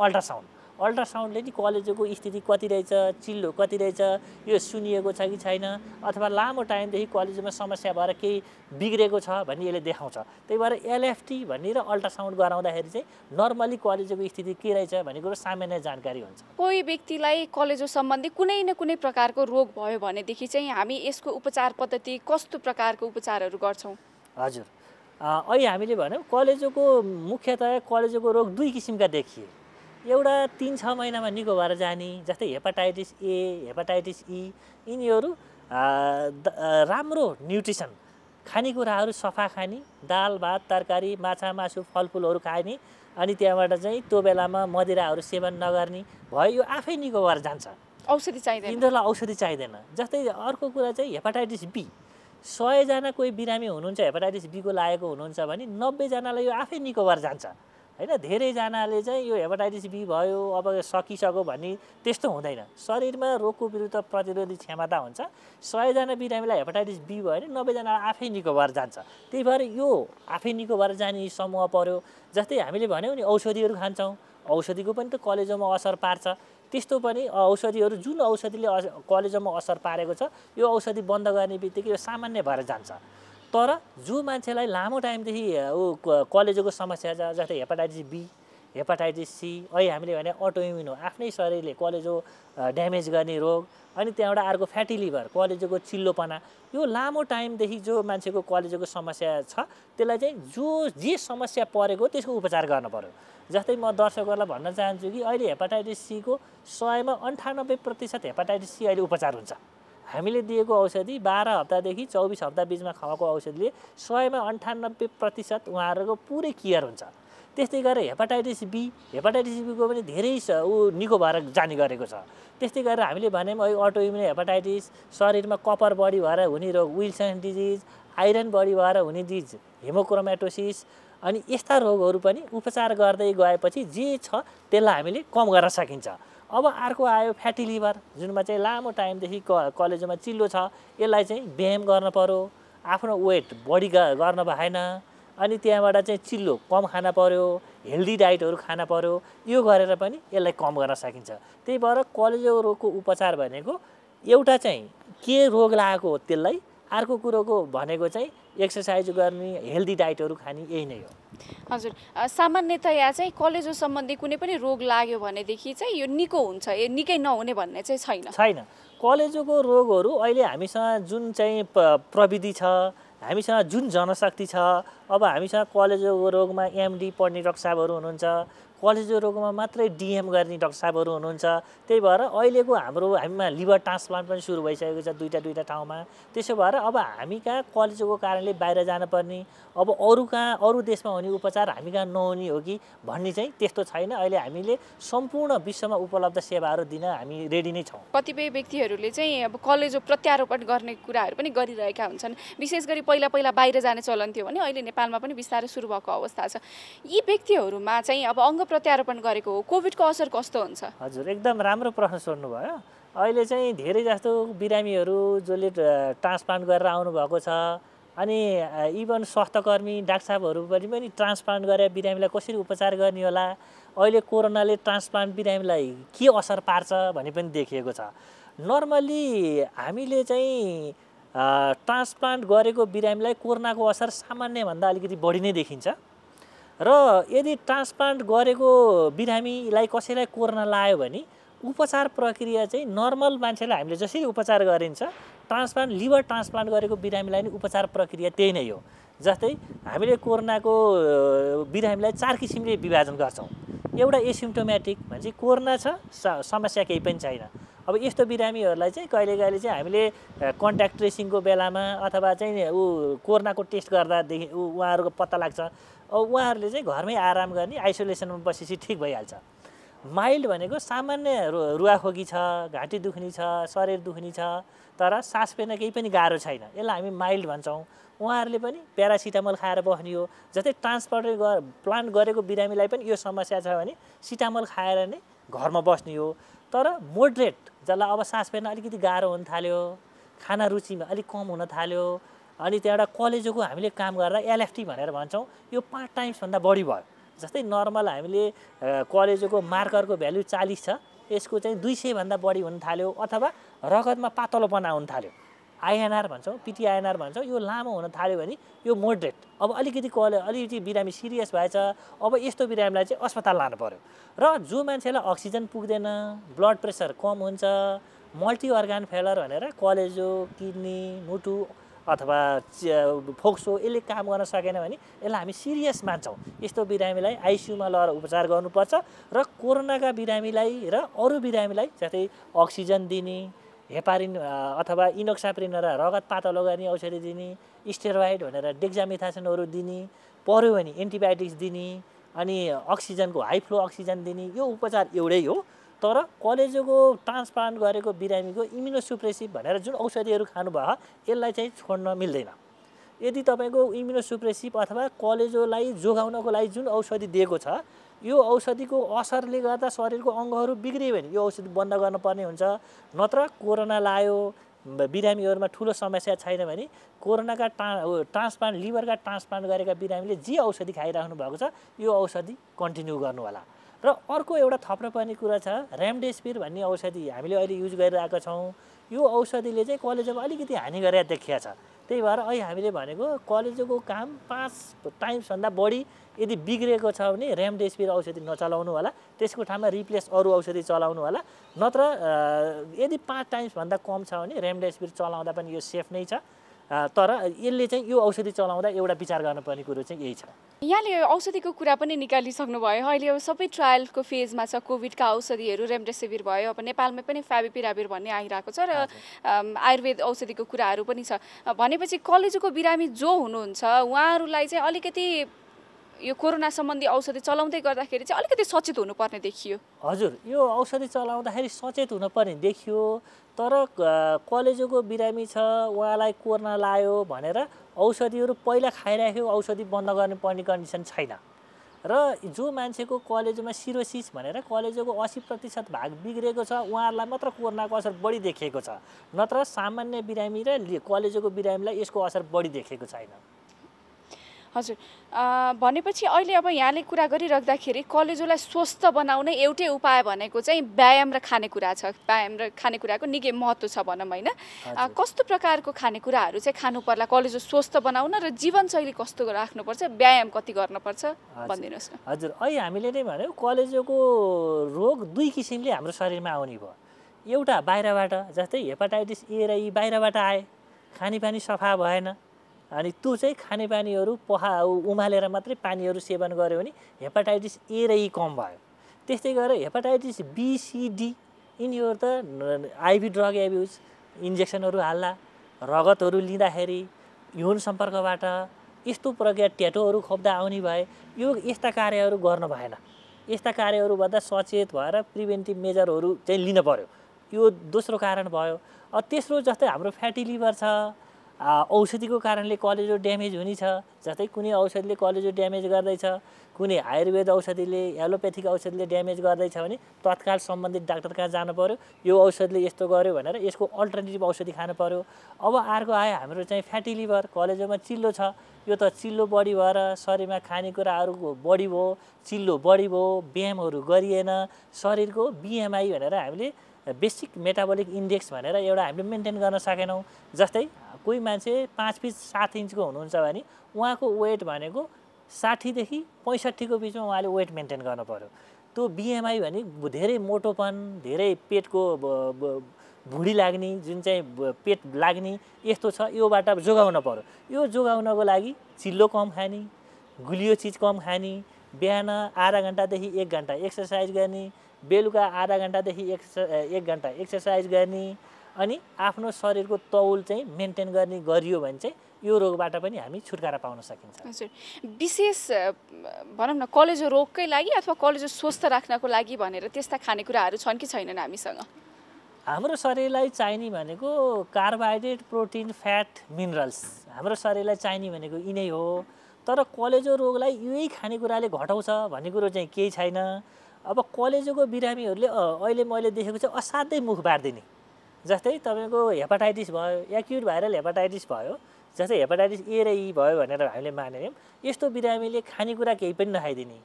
अल्ट्रासाउन्डले नि कलेजोको स्थिति कति रहेछ, चिल्लो कति रहेछ, यो सुनिएको छ कि छैन, अथवा लामो टाइमदेखि कलेजोमा समस्या भएर केही बिग्रेको छ भन्ने यसले देखाउँछ। त्यही भएर एलएफटी भन्ने र अल्ट्रासाउन्ड गराउँदाखेरि चाहिँ नर्मली कलेजोको स्थिति के रहेछ भन्ने कुरो सामान्य जानकारी हुन्छ। कोही व्यक्तिलाई कलेजो सम्बन्धी कुनै न कुनै प्रकारको रोग भयो भनेदेखि चाहिँ हामी यसको उपचार पद्धति कस्तो प्रकारको उपचारहरू गर्छौँ? हजुर, अहिले हामीले भन्यौँ कलेजोको मुख्यतया कलेजोको रोग 2 किसिमका देखिए। एउटा 3-6 महिनामा निको भएर जाने, जस्तै हेपाटाइटिस ए, हेपाटाइटिस ई, यिनीहरू राम्रो न्युट्रिसन, खानेकुराहरू सफा खाने, दाल भात तरकारी माछा मासु फलफुलहरू खाने, अनि त्यहाँबाट चाहिँ त्यो बेलामा मदिराहरू सेवन नगर्ने भयो, यो आफै निको भएर जान्छ। औषधि चाहिँदैन, यिनीहरूलाई औषधि चाहिँदैन। जस्तै अर्को कुरा चाहिँ हेपाटाइटिस बी, 100 जना कोही बिरामी हुनुहुन्छ हेपाटाइटिस बीको लागेको हुनुहुन्छ भने 90 जनालाई यो आफै निको भएर जान्छ हैन। धेरैजनाले चाहिँ यो हेपाटाइटिस बी भयो अब सकिसक्यो भन्ने त्यस्तो हुँदैन। शरीरमा रोगको विरुद्ध प्रतिरोधी क्षमता हुन्छ। 100 जना बिरामीलाई हेपाटाइटिस बी भयो भने 90 जना आफै निको भएर जान्छ। त्यही भएर यो आफै निको भएर जाने समूह पर्यो। जस्तै हामीले भन्यौँ नि औषधिहरू खान्छौँ, औषधिको पनि त कलेजोमा असर पार्छ। त्यस्तो पनि औषधिहरू जुन औषधिले कलेजोमा असर पारेको छ यो औषधि बन्द गर्ने बित्तिकै यो सामान्य भएर जान्छ। तर जो मान्छेलाई लामो टाइमदेखि कलेजोको समस्या छ, जस्तै हेपाटाइटिस बी, हेपाटाइटिस सी, अहिले हामीले भने अटोइम्युन हो, आफ्नै शरीरले कलेजो ड्यामेज गर्ने रोग, अनि त्यहाँबाट अर्को फ्याटी लिभर, कलेजोको चिल्लोपना, यो लामो टाइमदेखि जो मान्छेको कलेजोको समस्या छ त्यसलाई चाहिँ जे समस्या परेको त्यसको उपचार गर्न पर्यो। जस्तै म दर्शकहरूलाई भन्न चाहन्छु कि अहिले हेपाटाइटिस सीको 100मा 98% हेपाटाइटिस सी अहिले उपचार हुन्छ। हामीले दिएको औषधि 12 हप्तादेखि 24 हप्ता बिचमा खुवाएको औषधिले 100मा 98% उहाँहरूको पुरै क्लियर हुन्छ। त्यस्तै गरेर हेपाटाइटिस बीको पनि धेरै निको भएर जाने गरेको छ। त्यस्तै गरेर हामीले भन्यौँ अहिले अटोइम्युन हेपाटाइटिस, शरीरमा कपर बढी भएर हुने रोग विल्सन डिजिज, आइरन बढी भएर हुने डिजिज हेमोक्रोमेटोसिस, अनि यस्ता रोगहरू पनि उपचार गर्दै गएपछि जे छ त्यसलाई हामीले कम गर्न सकिन्छ। अब अर्को आयो फ्याटी लिभर, जुनमा चाहिँ लामो टाइमदेखि कलेजोमा चिल्लो छ, यसलाई चाहिँ व्यायाम गर्न पर्यो, आफ्नो वेट बढी गर्न भएन, अनि त्यहाँबाट चाहिँ चिल्लो कम खान पर्यो, हेल्दी डाइटहरू खान पर्यो, यो गरेर पनि यसलाई कम गर्न सकिन्छ। त्यही भएर कलेजो रोगको उपचार भनेको एउटा चाहिँ के रोग लागेको हो त्यसलाई, अर्को कुरोको भनेको चाहिँ एक्सर्साइज गर्ने, हेल्दी डाइटहरू खाने, यही नै हो। हजुर, सामान्यतया चाहिँ कलेजो सम्बन्धी कुनै पनि रोग लाग्यो भनेदेखि चाहिँ यो निको हुन्छ, यो निकै नहुने भन्ने चाहिँ छैन। कलेजोको रोगहरू अहिले हामीसँग जुन चाहिँ प्रविधि छ, हामीसँग जुन जनशक्ति छ, अब हामीसँग कलेजोको रोगमा एमडी पढ्ने डाक्टर साहबहरू हुनुहुन्छ, कलेजो रोगमा मात्रै डिएम गर्ने डाक्टर साहबहरू हुनुहुन्छ। त्यही भएर अहिलेको हामीमा लिभर ट्रान्सप्लान्ट पनि सुरु भइसकेको छ दुईटा ठाउँमा। त्यसो भएर अब हामी कहाँ कलेजोको कारणले बाहिर जानुपर्ने, अब अरू देशमा हुने उपचार हामी कहाँ नहुने हो कि भन्ने चाहिँ त्यस्तो छैन। अहिले हामीले सम्पूर्ण विश्वमा उपलब्ध सेवाहरू दिन हामी रेडी नै छौँ। कतिपय व्यक्तिहरूले चाहिँ अब कलेजो प्रत्यारोपण गर्ने कुराहरू पनि गरिरहेका हुन्छन्। विशेष गरी पहिला बाहिर जाने चलन थियो भने अहिले नेपालमा पनि बिस्तारै सुरु भएको अवस्था छ। यी व्यक्तिहरूमा चाहिँ अब अङ्ग प्रत्यारोपण गरेको हो, कोभिडको असर कस्तो हुन्छ? हजुर, एकदम राम्रो प्रश्न सोध्नुभयो। अहिले चाहिँ धेरै जस्तो बिरामीहरू जसले ट्रान्सप्लान्ट गरेर आउनुभएको छ, अनि इभन स्वास्थ्यकर्मी डाक्टर साहबहरू पनि ट्रान्सप्लान्ट गरेर बिरामीलाई कसरी उपचार गर्ने होला, अहिले कोरोनाले ट्रान्सप्लान्ट बिरामीलाई के असर पार्छ भन्ने पनि देखिएको छ। नर्मली हामीले चाहिँ ट्रान्सप्लान्ट गरेको बिरामीलाई कोरोनाको असर सामान्यभन्दा अलिकति बढी नै देखिन्छ। र यदि ट्रान्सप्लान्ट गरेको बिरामीलाई कसैलाई कोरोना लाग्यो भने उपचार प्रक्रिया चाहिँ नर्मल मान्छेलाई हामीले जसरी उपचार गरिन्छ, लिभर ट्रान्सप्लान्ट गरेको बिरामीलाई नि उपचार प्रक्रिया त्यही नै हो। जस्तै हामीले कोरोनाको बिरामीलाई 4 किसिमले विभाजन गर्छौँ। एउटा एसिम्प्टोमेटिक भन्छ कोरोना छ, समस्या केही पनि छैन। अब यस्तो बिरामीहरूलाई चाहिँ कहिले चाहिँ हामीले कन्ट्याक्ट ट्रेसिङको बेलामा अथवा चाहिँ कोरोनाको टेस्ट गर्दादेखि उहाँहरूको पत्ता लाग्छ। उहाँहरूले चाहिँ घरमै आराम गर्ने, आइसोलेसनमा बसेपछि ठिक भइहाल्छ। माइल्ड भनेको सामान्य रुवाखोकी छ, घाँटी दुख्ने छ, शरीर दुख्ने छ, तर सास फेर्न केही पनि गाह्रो छैन, यसलाई हामी माइल्ड भन्छौँ। उहाँहरूले पनि प्यारासिटामोल खाएर बस्ने हो। जस्तै ट्रान्सप्लान्ट गरेको बिरामीलाई पनि यो समस्या छ भने सिटामोल खाएर नै घरमा बस्ने हो। तर मोडरेट, जसलाई अब सास फेर्न अलिकति गाह्रो हुन थाल्यो, खाना रुचिमा अलिक कम हुन थाल्यो, अनि त्यहाँबाट कलेजोको हामीले काम गर्दा एलएफटी भनेर भन्छौँ, यो 5 टाइम्सभन्दा बढी भयो। जस्तै नर्मल हामीले कलेजोको मार्करको भ्यालु 40 छ, यसको चाहिँ 200 भन्दा बढी हुन थाल्यो, अथवा रगतमा पातलोपना हुन थाल्यो, आइएनआर भन्छौँ, पिटिआइएनआर भन्छौँ, यो लामो हुन थाल्यो भने यो मोडरेट। अब अलिकति बिरामी सिरियस भएछ, अब यस्तो बिरामीलाई चाहिँ अस्पताल लानु पर्यो। र जो मान्छेलाई अक्सिजन पुग्दैन, ब्लड प्रेसर कम हुन्छ, मल्टी अर्गान फेलर भनेर कलेजो, किडनी, मुटु अथवा फोक्सो यसले काम गर्न सकेन भने यसलाई हामी सिरियस मान्छौँ। यस्तो बिरामीलाई आइसियुमा लगेर उपचार गर्नुपर्छ र कोरोनाका बिरामीलाई र अरू बिरामीलाई जस्तै अक्सिजन दिने, हेपारिन अथवा इनोक्साप्रिन र रगत पातलो गर्ने औषधि दिने, स्टेरोइड भनेर डेक्जामिथासोनहरू दिने, पर्यो भने एन्टिबायोटिक्स दिने, अनि अक्सिजनको हाई फ्लो अक्सिजन दिने, यो उपचार एउटै हो। तर कलेजोको ट्रान्सप्लान्ट गरेको बिरामीको इम्युनोसुप्रेसिभ भनेर जुन औषधिहरू खानुभयो यसलाई चाहिँ छोड्न मिल्दैन। यदि तपाईँको इम्युनोसुप्रेसिभ अथवा कलेजोलाई जोगाउनको लागि जुन औषधि दिएको छ यो औषधिको असरले गर्दा शरीरको अङ्गहरू बिग्रियो भने यो औषधि बन्द गर्नुपर्ने हुन्छ। नत्र कोरोना लायो, बिरामीहरूमा ठुलो समस्या छैन भने कोरोनाका ट्रान्सप्लान्ट लिभरका ट्रान्सप्लान्ट गरेका बिरामीले जे औषधि खाइराख्नु भएको छ यो औषधि कन्टिन्यू गर्नु होला। र अर्को एउटा थप्न पर्ने कुरा छ, रेमडेसिभिर भन्ने औषधि हामीले अहिले युज गरिरहेका छौँ। यो औषधिले चाहिँ कलेजोमा अलिकति हानि गरेर देखिया छ। त्यही भएर अहिले हामीले भनेको कलेजोको काम 5 टाइम्सभन्दा बढी यदि बिग्रेको छ भने रेमडेसिभिर औषधि नचलाउनु होला, त्यसको ठाउँमा रिप्लेस अरू औषधि चलाउनु होला। नत्र यदि 5 टाइम्सभन्दा कम छ भने रेमडेसिभिर चलाउँदा पनि यो सेफ नै छ। तर यसले चाहिँ यो औषधि चलाउँदा एउटा विचार गर्नुपर्ने कुरो चाहिँ यही छ। यहाँले औषधिको कुरा पनि निकालिसक्नुभयो। अहिले अब सबै ट्रायलको फेजमा छ। कोभिडका औषधिहरू रेमडेसिभिर भयो, अब नेपालमै पनि फाभिपिराभिर भन्ने आइरहेको छ र आयुर्वेद औषधिको कुराहरू पनि छ। भनेपछि कलेजोको बिरामी जो हुनुहुन्छ उहाँहरूलाई चाहिँ अलिकति यो कोरोना सम्बन्धी औषधि चलाउँदै गर्दाखेरि चाहिँ अलिकति सचेत हुनुपर्ने देखियो। हजुर, यो औषधि चलाउँदाखेरि सचेत हुनुपर्ने देखियो। तर कलेजोको बिरामी छ, उहाँलाई कोरोना लाग्यो भनेर औषधिहरू पहिला खाइराख्यो, औषधि बन्द गर्नुपर्ने कन्डिसन छैन। र जो मान्छेको कलेजोमा सिरोसिस भनेर कलेजोको 80% भाग बिग्रेको छ उहाँहरूलाई मात्र कोरोनाको असर बढी देखिएको छ। नत्र सामान्य बिरामी र कलेजोको बिरामीलाई यसको असर बढी देखिएको छैन। हजुर, भनेपछि अहिले अब यहाँले कुरा गरिराख्दाखेरि कलेजोलाई स्वस्थ बनाउने एउटै उपाय भनेको चाहिँ व्यायाम र खानेकुरा छ। व्यायाम र खानेकुराको निकै महत्त्व छ भनौँ होइन। कस्तो प्रकारको खानेकुराहरू चाहिँ खानु पर्ला कलेजो स्वस्थ बनाउन र जीवनशैली कस्तो राख्नुपर्छ, व्यायाम कति गर्नुपर्छ भनिदिनुहोस् न। हजुर, अहिले हामीले नै भन्यौँ कलेजोको रोग 2 किसिमले हाम्रो शरीरमा आउने भयो। एउटा बाहिरबाट, जस्तै हेपाटाइटिस ए र ई बाहिरबाट आए, खानेपानी सफा भएन, अनि त्यो चाहिँ खानेपानीहरू उमालेर मात्रै पानीहरू सेवन गर्यो भने हेपाटाइटिस ए र ई कम भयो। त्यस्तै गरेर हेपाटाइटिस बी, सी, डी यिनीहरू त आइभी ड्रग एब्युज, इन्जेक्सनहरू हाल्ला, रगतहरू लिँदाखेरि, यौन सम्पर्कबाट यस्तो प्रक्रिया ट्याटोहरू खोप्दा आउने भए यो यस्ता कार्यहरू गर्न भएन। यस्ता कार्यहरू गर्दा सचेत भएर प्रिभेन्टिभ मेजरहरू चाहिँ लिन पर्यो। यो दोस्रो कारण भयो। तेस्रो जस्तै हाम्रो फ्याटी लिभर छ, औषधिको कारणले कलेजो ड्यामेज हुने छ। जस्तै कुनै औषधिले कलेजो ड्यामेज गर्दैछ, कुनै आयुर्वेद औषधिले, एलोपेथिक औषधिले ड्यामेज गर्दैछ भने तत्काल सम्बन्धित डाक्टर कहाँ जानु पर्यो, यो औषधिले यस्तो गर्यो भनेर यसको अल्टरनेटिभ औषधि खानु पर्यो। अब अर्को आयो हाम्रो चाहिँ फ्याटी लिभर, कलेजोमा चिल्लो छ, यो त चिल्लो बढी भएर शरीरमा खानेकुराहरू बढी भयो, चिल्लो बढी भयो, व्यायामहरू गरिएन, शरीरको बिएमआई भनेर हामीले बेसिक मेटाबोलिक इन्डेक्स भनेर एउटा हामीले मेन्टेन गर्न सकेनौँ। जस्तै कोही मान्छे 5 फिट 7 इन्चको हुनुहुन्छ भने उहाँको वेट भनेको 60 देखि 65 को बिचमा उहाँले वेट मेन्टेन गर्नु पर्यो। त्यो बिएमआई भने धेरै मोटोपन, धेरै पेटको भुँडी लाग्ने, जुन चाहिँ पेट लाग्ने यस्तो छ, योबाट जोगाउन पर्यो। यो जोगाउनको लागि चिल्लो कम खाने, गुलियो चिज कम खाने, बिहान आधा घन्टादेखि 1 घन्टा एक्सर्साइज गर्ने, बेलुका आधा घन्टादेखि 1 घन्टा एक्सर्साइज गर्ने, अनि आफ्नो शरीरको तौल चाहिँ मेन्टेन गर्ने गरियो भने चाहिँ यो रोगबाट पनि हामी छुटकारा पाउन सकिन्छ। हजुर, विशेष भनौँ न कलेजो रोगकै लागि अथवा कलेजो स्वस्थ राख्नको लागि भनेर त्यस्ता खानेकुराहरू छन् कि छैनन् हामीसँग? हाम्रो शरीरलाई चाहिने भनेको कार्बोहाइड्रेट, प्रोटिन, फ्याट, मिनरल्स हाम्रो शरीरलाई चाहिने भनेको यिनै हो। तर कलेजो रोगलाई यही खानेकुराले घटाउँछ भन्ने कुरो चाहिँ केही छैन। अब कलेजोको बिरामीहरूले अहिले मैले देखेको चाहिँ असाध्यै मुख बार्दिने। जस्तै तपाईँको हेपाटाइटिस भयो, एक्युट भाइरल हेपाटाइटिस भयो, जस्तै हेपाटाइटिस ए र ई भयो भनेर हामीले मान्यौँ। यस्तो बिरामीले खानेकुरा केही पनि नखाइदिने,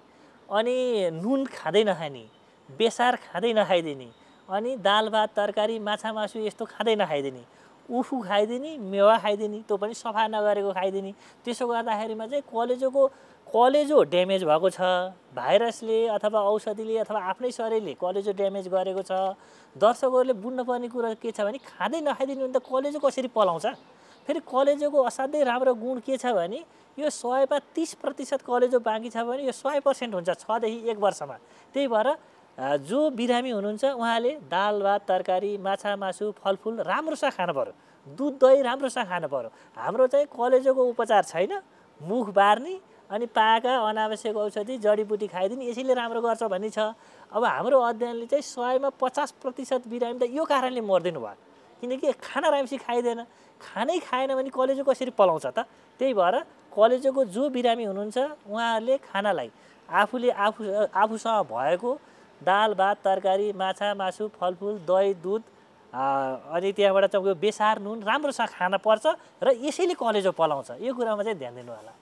अनि नुन खाँदै नखाने, बेसार खाँदै नखाइदिने, अनि दाल भात तरकारी माछा मासु यस्तो खाँदै नखाइदिने, उफु खाइदिने, मेवा खाइदिने, त्यो पनि सफा नगरेको खाइदिने। त्यसो गर्दाखेरिमा चाहिँ कलेजो ड्यामेज भएको छ, भाइरसले अथवा औषधिले अथवा आफ्नै शरीरले कलेजो ड्यामेज गरेको छ। दर्शकहरूले बुझ्नुपर्ने कुरा के छ भने खाँदै नखाइदिनु भने त कलेजो कसरी पलाउँछ? फेरि कलेजोको असाध्यै राम्रो गुण के छ भने यो 100मा 30% कलेजो बाँकी छ भने यो 100% हुन्छ 6 देखि 1 वर्षमा। त्यही भएर जो बिरामी हुनुहुन्छ उहाँले दाल भात तरकारी माछा मासु फलफुल राम्रोसँग खानु पर्यो, दुध दही राम्रोसँग खानु पर्यो। हाम्रो चाहिँ कलेजोको उपचार छैन, मुख बार्ने अनि पाएका अनावश्यक औषधि जडीबुटी खाइदिने यसैले राम्रो गर्छ भन्ने छ। अब हाम्रो अध्ययनले चाहिँ 100मा 50% बिरामी त यो कारणले मर्दिनु भयो, किनकि खाना राम्रोसी खाइँदैन, खानै खाएन भने कलेजो कसरी पलाउँछ त। त्यही भएर कलेजोको जो बिरामी हुनुहुन्छ उहाँहरूले खानालाई आफूसँग भएको दाल भात तरकारी माछा मासु फलफुल दही दुध अनि त्यहाँबाट चाहिँ बेसार नुन राम्रोसँग खान पर्छ र यसैले कलेजो पलाउँछ। यो कुरामा चाहिँ ध्यान दिनु होला।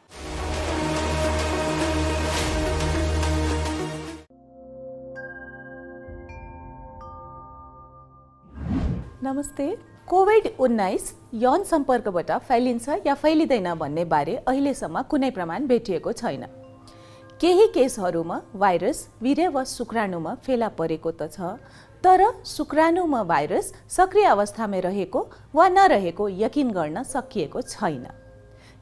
नमस्ते। कोभिड-19 यौन सम्पर्कबाट फैलिन्छ या फैलिँदैन भन्ने बारे अहिलेसम्म कुनै प्रमाण भेटिएको छैन। केही केसहरूमा भाइरस वीर्य वा शुक्राणुमा फेला परेको त छ, तर शुक्राणुमा भाइरस सक्रिय अवस्थामा रहेको वा नरहेको यकिन गर्न सकिएको छैन।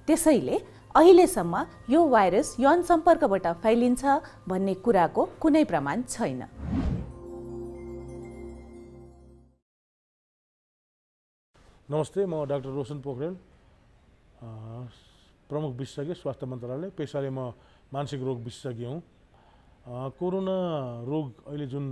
त्यसैले अहिलेसम्म यो भाइरस यौन सम्पर्कबाट फैलिन्छ भन्ने कुराको कुनै प्रमाण छैन। नमस्ते, म डाक्टर रोशन पोखरेल, प्रमुख विशेषज्ञ स्वास्थ्य मन्त्रालय। पेसाले म मानसिक रोग विशेषज्ञ हुँ। कोरोना रोग अहिले जुन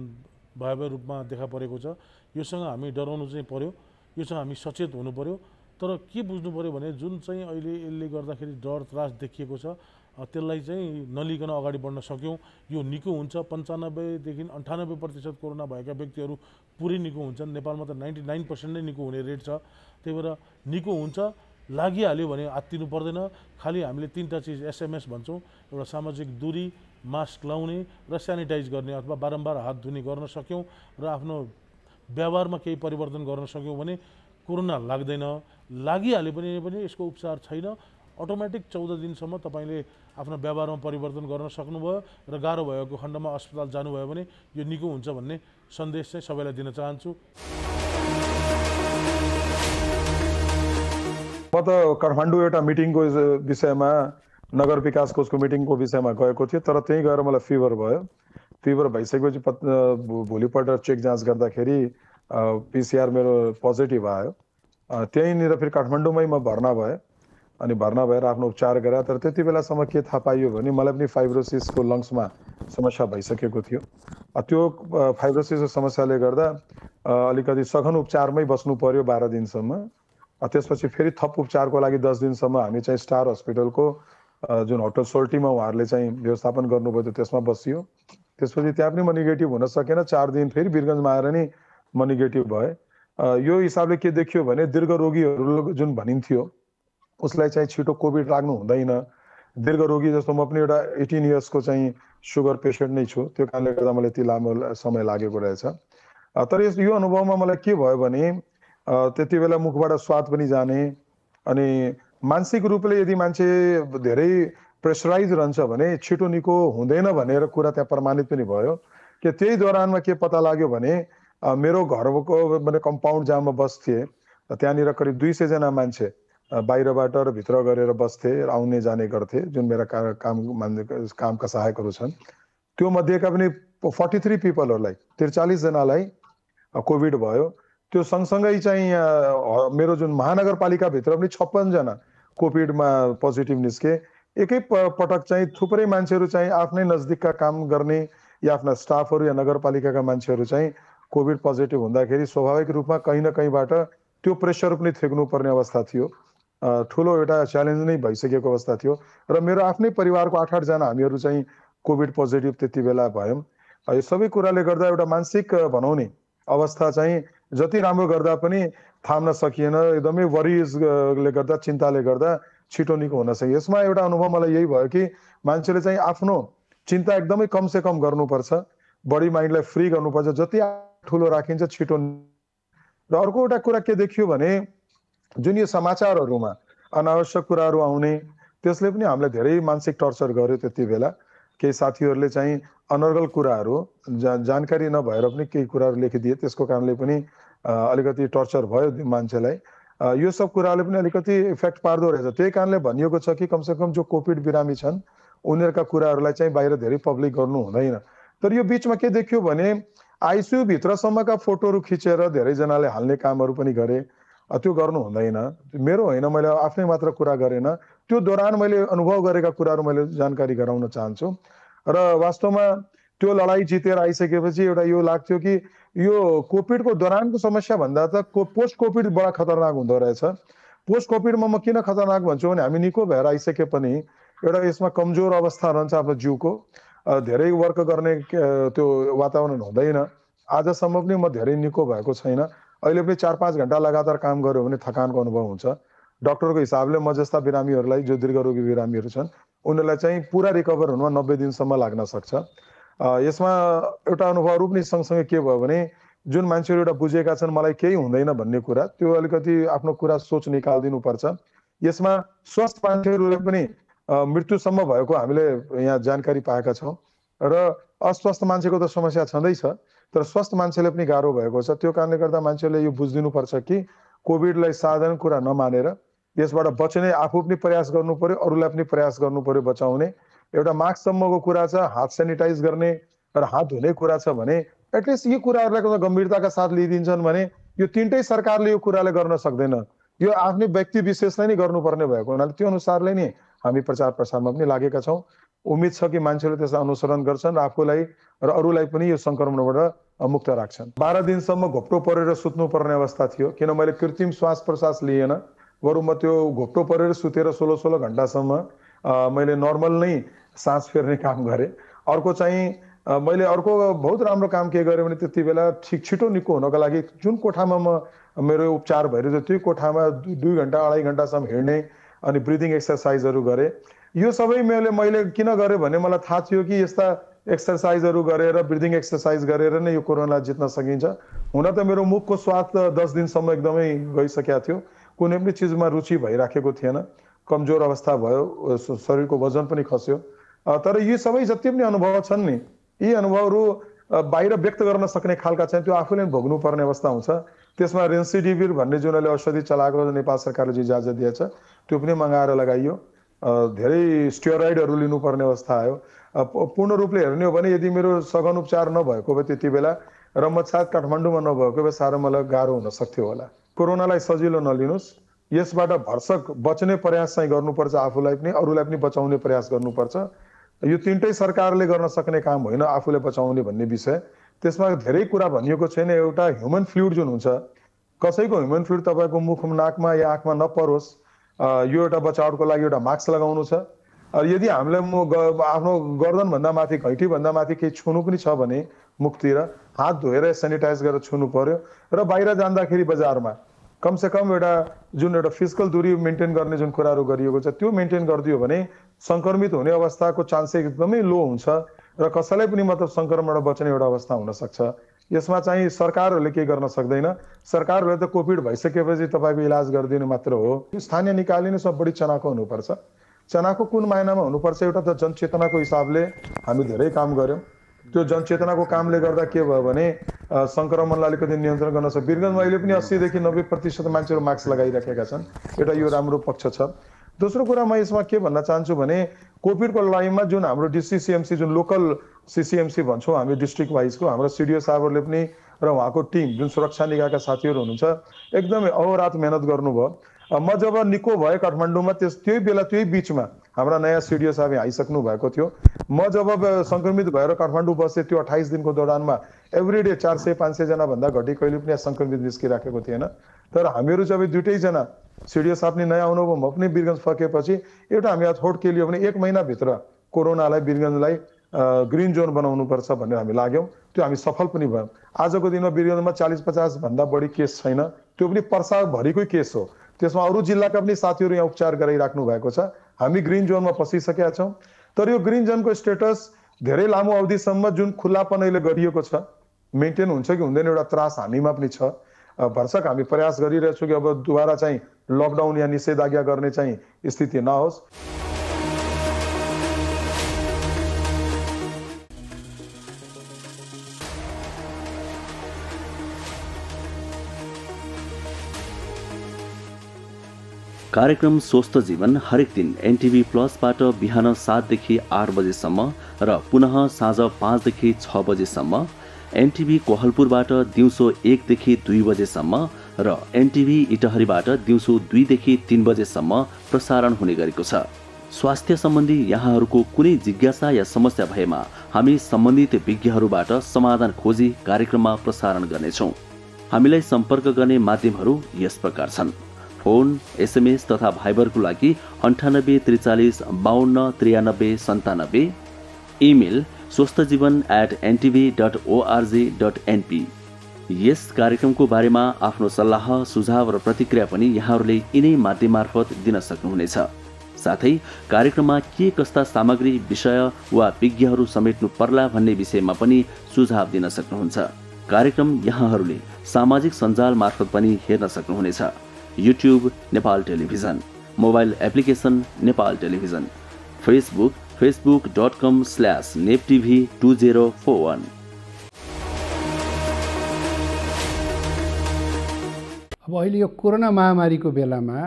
भयावह रूपमा देखा परेको छ, योसँग हामी डराउनु चाहिँ पर्यो, योसँग हामी सचेत हुनु पर्यो। तर के बुझ्नु पर्यो भने जुन चाहिँ अहिले यसले गर्दाखेरि डर त्रास देखिएको छ त्यसलाई चाहिँ नलिकन अगाडि बढ्न सक्यौँ, यो निको हुन्छ। 95 देखि 98% कोरोना भएका व्यक्तिहरू पुरै निको हुन्छन्। नेपालमा त 99% नै निको हुने रेट छ। त्यही भएर निको हुन्छ, लागिहाल्यो भने आत्तिनु पर्दैन। खालि हामीले 3टा चिज SMS भन्छौँ, एउटा सामाजिक दूरी, मास्क लाउने र सेनिटाइज गर्ने अथवा बारम्बार हात धुने गर्न सक्यौँ र आफ्नो व्यवहारमा केही परिवर्तन गर्न सक्यौँ भने कोरोना लाग्दैन। लागिहाल्यो पनि यसको उपचार छैन। अटोमेटिक 14 दिनसम्म तपाईँले आफ्नो व्यवहारमा परिवर्तन गर्न सक्नुभयो र गाह्रो भएको खण्डमा अस्पताल जानुभयो भने यो निको हुन्छ भन्ने सन्देश चाहिँ सबैलाई दिन चाहन्छु। म त काठमाडौँ एउटा मिटिङको विषयमा नगर विकास कोषको मिटिङको विषयमा गएको थिएँ, तर त्यहीँ गएर मलाई फिभर भयो। फिभर भइसकेपछि भोलिपल्ट चेक जाँच गर्दाखेरि PCR मेरो पोजिटिभ आयो। त्यहीँनिर फेरि काठमाडौँमै म भर्ना भएँ अनि भर्ना भएर आफ्नो उपचार गरेँ। तर त्यति बेलासम्म के थाहा पाइयो भने मलाई पनि फाइब्रोसिसको लङ्समा समस्या भइसकेको थियो। त्यो फाइब्रोसिसको समस्याले गर्दा अलिकति सघन उपचारमै बस्नु पर्यो 12 दिनसम्म। त्यसपछि फेरि थप उपचारको लागि 10 दिनसम्म हामी चाहिँ स्टार हस्पिटलको जुन होटल सोल्टीमा उहाँहरूले चाहिँ व्यवस्थापन गर्नुभयो त्यसमा बसियो। त्यसपछि त्यहाँ पनि म नेगेटिभ हुन सकेन। 4 दिन फेरि वीरगन्जमा आएर नि म नेगेटिभ भएँ। यो हिसाबले के देखियो भने दीर्घ रोगीहरू जुन भनिन्थ्यो उसलाई चाहिँ छिटो कोभिड लाग्नु हुँदैन। दीर्घ रोगी जस्तो म पनि एउटा 18 इयर्सको चाहिँ सुगर पेसेन्ट नै छु, त्यो कारणले गर्दा मलाई यति लामो समय लागेको रहेछ। तर यो अनुभवमा मलाई के भयो भने त्यति बेला मुखबाट स्वाद पनि जाने अनि मानसिक रूपले यदि मान्छे धेरै प्रेसराइज रहन्छ भने छिटो निको हुँदैन भनेर कुरा त्यहाँ प्रमाणित पनि भयो। कि त्यही दौरानमा के पत्ता लाग्यो भने मेरो घरको মানে कम्पाउन्ड जहाँ म बस्थेँ त्यहाँनिर करिब 200 जना मान्छे बाहिरबाट र भित्र गरेर बस्थे, आउने जाने गर्थे, जुन मेरा कामका सहायकहरू छन्। त्यो मध्येका पनि 43 पिपलहरूलाई 43 जनालाई कोभिड भयो। त्यो सँगसँगै चाहिँ मेरो जुन महानगरपालिकाभित्र पनि 56 जना कोभिडमा पोजिटिभ निस्के। एकै पटक चाहिँ थुप्रै मान्छेहरू चाहिँ आफ्नै नजदिकका काम गर्ने या आफ्ना स्टाफहरू या नगरपालिकाका मान्छेहरू चाहिँ कोभिड पोजिटिभ हुँदाखेरि स्वाभाविक रूपमा कहीँ न कहीँबाट त्यो प्रेसर पनि थेक्नु पर्ने अवस्था थियो। ठुलो एउटा च्यालेन्ज नै भइसकेको अवस्था थियो र मेरो आफ्नै परिवारको 8-8 जना हामीहरू चाहिँ कोभिड पोजिटिभ त्यति बेला भयौँ। यो सबै कुराले गर्दा एउटा मानसिक भनौँ नि अवस्था चाहिँ जति राम्रो गर्दा पनि थाम्न सकिएन। एकदमै वरिजले गर्दा, चिन्ताले गर्दा छिटो निको हुन सके। यसमा एउटा अनुभव मलाई यही भयो कि मान्छेले चाहिँ आफ्नो चिन्ता एकदमै कम से कम गर्नुपर्छ, बडी माइन्डलाई फ्री गर्नुपर्छ, जति ठुलो राखिन्छ छिटो। र अर्को एउटा कुरा के देखियो भने जुन यो समाचारहरूमा अनावश्यक कुराहरू आउने त्यसले पनि हामीलाई धेरै मानसिक टर्चर गर्यो। त्यति बेला केही साथीहरूले चाहिँ अनर्गल कुराहरू जानकारी नभएर पनि केही कुराहरू लेखिदिए, त्यसको कारणले पनि अलिकति टर्चर भयो मान्छेलाई। यो सब कुराले पनि अलिकति इफेक्ट पार्दो रहेछ। त्यही कारणले भनिएको छ कि कमसेकम जो कोभिड बिरामी छन् उनीहरूका कुराहरूलाई चाहिँ बाहिर धेरै पब्लिक गर्नु हुँदैन। तर यो बिचमा के देखियो भने आइसियु भित्रसम्मका फोटोहरू खिचेर धेरैजनाले हाल्ने कामहरू पनि गरे। त्यो गर्नु हुँदैन। मेरो होइन, मैले आफ्नै मात्र कुरा गरेन, त्यो दौरान मैले अनुभव गरेका कुराहरू मैले जानकारी गराउन चाहन्छु। र वास्तवमा त्यो लडाइँ जितेर आइसकेपछि एउटा यो लाग्थ्यो कि यो कोभिडको दौरानको समस्या भन्दा त पोस्ट कोभिड बडा खतरनाक हुँदो रहेछ। पोस्ट कोभिडमा म किन खतरनाक भन्छु भने हामी निको भएर आइसके पनि एउटा यसमा कमजोर अवस्था रहन्छ आफ्नो जिउको, धेरै वर्क गर्ने त्यो वातावरण हुँदैन। आजसम्म पनि म धेरै निको भएको छैन। अहिले पनि 4-5 घन्टा लगातार काम गर्यो भने थकानको अनुभव हुन्छ। डक्टरको हिसाबले म जस्ता बिरामीहरूलाई, जो दीर्घरोगी बिरामीहरू छन्, उनीहरूलाई चाहिँ पुरा रिकभर हुनुमा 90 दिनसम्म लाग्न सक्छ। यसमा एउटा अनुभवहरू पनि सँगसँगै के भयो भने जुन मान्छेहरू एउटा बुझेका छन् मलाई केही हुँदैन भन्ने कुरा, त्यो अलिकति आफ्नो कुरा सोच निकालिदिनुपर्छ। यसमा स्वस्थ मान्छेहरूले पनि मृत्युसम्म भएको हामीले यहाँ जानकारी पाएका छौँ र अस्वस्थ मान्छेको त समस्या छँदैछ, तर स्वस्थ मान्छेले पनि गाह्रो भएको छ। त्यो कारणले गर्दा मान्छेले यो बुझिदिनुपर्छ कि कोभिडलाई साधारण कुरा नमानेर यसबाट बच्ने आफू पनि प्रयास गर्नु पर्यो, अरूलाई पनि प्रयास गर्नु पर्यो बचाउने। एउटा मास्कसम्मको कुरा छ, हात सेनिटाइज गर्ने र हात धुने कुरा छ भने एटलिस्ट यी कुराहरूलाई गम्भीरताका साथ लिइदिन्छन् भने यो तीनटै सरकारले यो कुराले गर्न सक्दैन। यो आफ्नै व्यक्ति विशेषलाई नै गर्नुपर्ने भएको हुनाले त्यो अनुसारले नै हामी प्रचार प्रसारमा पनि लागेका छौँ। उम्मिद छ कि मान्छेले त्यसलाई अनुसरण गर्छन् र आफूलाई र अरूलाई पनि यो सङ्क्रमणबाट मुक्त राख्छन्। 12 दिनसम्म घोप्टो परेर सुत्नुपर्ने अवस्था थियो, किन मैले कृत्रिम श्वास प्रश्वास लिएन, बरु म त्यो घोप्टो परेर सुतेर 16-16 घन्टासम्म मैले नर्मल नै सास फेर्ने काम गरेँ। अर्को चाहिँ मैले अर्को बहुत राम्रो काम के गरेँ भने त्यति बेला छिटो निको हुनको लागि जुन कोठामा मेरो उपचार भइरहेको थियो त्यो कोठामा 2 घन्टा 2.5 घन्टासम्म हिँड्ने अनि ब्रिदिङ एक्सर्साइजहरू गरेँ। यो सबै मैले किन गरेँ भने मलाई थाहा थियो कि यस्ता एक्सर्साइजहरू गरेर, ब्रिदिङ एक्सर्साइज गरेर नै यो कोरोनालाई जित्न सकिन्छ। हुन त मेरो मुखको स्वाद 10 दिनसम्म एकदमै गइसकेको थियो, कुनै पनि चिजमा रुचि भइराखेको थिएन, कमजोर अवस्था भयो, शरीरको वजन पनि खस्यो। तर यी सबै जति पनि अनुभव छन् नि, यी अनुभवहरू बाहिर व्यक्त गर्न सक्ने खालका चाहिँ त्यो आफूले भोग्नुपर्ने अवस्था हुन्छ। त्यसमा रेन्सिडिभिर भन्ने जुन अहिले औषधि चलाएको नेपाल सरकारले जो इजाजत दिएछ त्यो पनि मगाएर लगाइयो। धेरै स्टेरोइडहरू लिनुपर्ने अवस्था आयो। पूर्ण रूपले हेर्ने हो भने यदि मेरो सघन उपचार नभएको भए त्यति बेला र म सायद काठमाडौँमा नभएको भए साह्रो मलाई गाह्रो हुन सक्थ्यो होला। कोरोनालाई सजिलो नलिनुहोस्, यसबाट भरसक बच्ने प्रयास चाहिँ गर्नुपर्छ, आफूलाई पनि अरूलाई पनि बचाउने प्रयास गर्नुपर्छ। यो तीनटै सरकारले गर्न सक्ने काम होइन आफूले बचाउने भन्ने विषय। त्यसमा धेरै कुरा भनिएको छैन। एउटा ह्युमन फ्लुइड जुन हुन्छ, कसैको ह्युमन फ्लुइड तपाईँको मुख नाकमा या आँखमा नपरोस्, यो एउटा बचाउको लागि एउटा मास्क लगाउनु छ। यदि हामीलाई आफ्नो गर्दनभन्दा माथि, घैँटीभन्दा माथि केही छुनु पनि छ भने मुखतिर हात धोएर सेनिटाइज गरेर छुनु पर्यो। र बाहिर जाँदाखेरि बजारमा कमसेकम एउटा फिजिकल दूरी मेन्टेन गर्ने जुन कुराहरू गरिएको छ त्यो मेन्टेन गरिदियो भने सङ्क्रमित हुने अवस्थाको चान्स एकदमै लो हुन्छ र कसैलाई पनि मतलब सङ्क्रमणबाट बच्ने एउटा अवस्था हुनसक्छ। यसमा चाहिँ सरकारहरूले केही गर्न सक्दैन। सरकारहरूले त कोभिड भइसकेपछि तपाईँको इलाज गरिदिनु मात्र हो। स्थानीय निकायले नै सब बढी चनाखो हुनुपर्छ। चनाखो कुन मायनामा हुनुपर्छ? एउटा त जनचेतनाको हिसाबले हामी धेरै काम गऱ्यौँ। त्यो जनचेतनाको कामले गर्दा के भयो भने सङ्क्रमणलाई अलिकति नियन्त्रण गर्न सक्छ। वीरगन्जमा अहिले पनि 80 देखि 90% मान्छेहरू मास्क लगाइराखेका छन्। एउटा यो राम्रो पक्ष छ। दोस्रो कुरा म यसमा के भन्न चाहन्छु भने कोभिडको लडाइँमा जुन हाम्रो डिसिसिएमसी, जुन लोकल सिसिएमसी भन्छौँ हामी डिस्ट्रिक्ट वाइजको, हाम्रो सिडिओ साहबहरूले पनि र उहाँको टिम जुन सुरक्षा निकायका साथीहरू हुनुहुन्छ एकदमै अहोरात मेहनत गर्नुभयो। म जब निको भएँ काठमाडौँमा त्यही बेला त्यही बिचमा हाम्रा नयाँ सिडिओ साहब आइसक्नु भएको थियो। म जब सङ्क्रमित भएर काठमाडौँ बसेँ त्यो 28 दिनको दौरानमा एभ्रिडे 400-500 जना भन्दा घटी कहिले पनि सङ्क्रमित निस्किराखेको थिएन। तर हामीहरू जब दुइटैजना सिडिओ साहब नि नयाँ आउनुभयो, म पनि वीरगन्ज फर्केपछि एउटा हामी थोट के लियो भने 1 महिनाभित्र कोरोनालाई वीरगन्जलाई ग्रिन जोन बनाउनुपर्छ भनेर हामी लाग्यौँ। त्यो हामी सफल पनि भयौँ। आजको दिनमा वीरगन्जमा 40-50 भन्दा बढी केस छैन। त्यो पनि पर्साभरिकै केस हो। त्यसमा अरू जिल्लाका पनि साथीहरू यहाँ उपचार गराइराख्नु भएको छ। हामी ग्रिन जोनमा पसिसकेका छौँ। तर यो ग्रिन जोनको स्टेटस धेरै लामो अवधिसम्म जुन खुल्लापनैले गरिएको छ मेन्टेन हुन्छ कि हुँदैन एउटा त्रास हामीमा पनि छ। भरसक हामी प्रयास गरिरहेछौँ कि अब दुबारा चाहिँ लकडाउन या निषेधाज्ञा गर्ने चाहिँ स्थिति नहोस्। कार्यक्रम स्वस्थ जीवन हरेक दिन एनटिभी प्लसबाट बिहान 7 देखि 8 बजेसम्म र पुनः साँझ 5 देखि 6 बजेसम्म, एनटिभी कोहलपुरबाट दिउँसो 1 देखि 2 बजेसम्म र एनटिभी इटहरीबाट दिउँसो 2 देखि 3 बजेसम्म प्रसारण हुने गरेको छ। स्वास्थ्य सम्बन्धी यहाँहरूको कुनै जिज्ञासा या समस्या भएमा हामी सम्बन्धित विज्ञहरूबाट समाधान खोजी कार्यक्रममा प्रसारण गर्नेछौँ। हामीलाई सम्पर्क गर्ने माध्यमहरू यस प्रकार छन्। फोन, एसएमएस तथा भाइबरको लागि 98 43 52 93 97, इमेल swasthjivan@ntv.org.np। यस कार्यक्रमको बारेमा आफ्नो सल्लाह, सुझाव र प्रतिक्रिया पनि यहाँहरूले यिनै माध्यम मार्फत दिन सक्नुहुनेछ। साथै कार्यक्रममा के कस्ता सामग्री, विषय वा विज्ञहरू समेट्नु पर्ला भन्ने विषयमा पनि सुझाव दिन सक्नुहुन्छ। कार्यक्रम यहाँहरूले सामाजिक सञ्जाल मार्फत पनि हेर्न सक्नुहुनेछ। YouTube Nepal television, mobile application Nepal television, Facebook facebook.com/neptv2041। अब अहिले यो कोरोना महामारीको बेलामा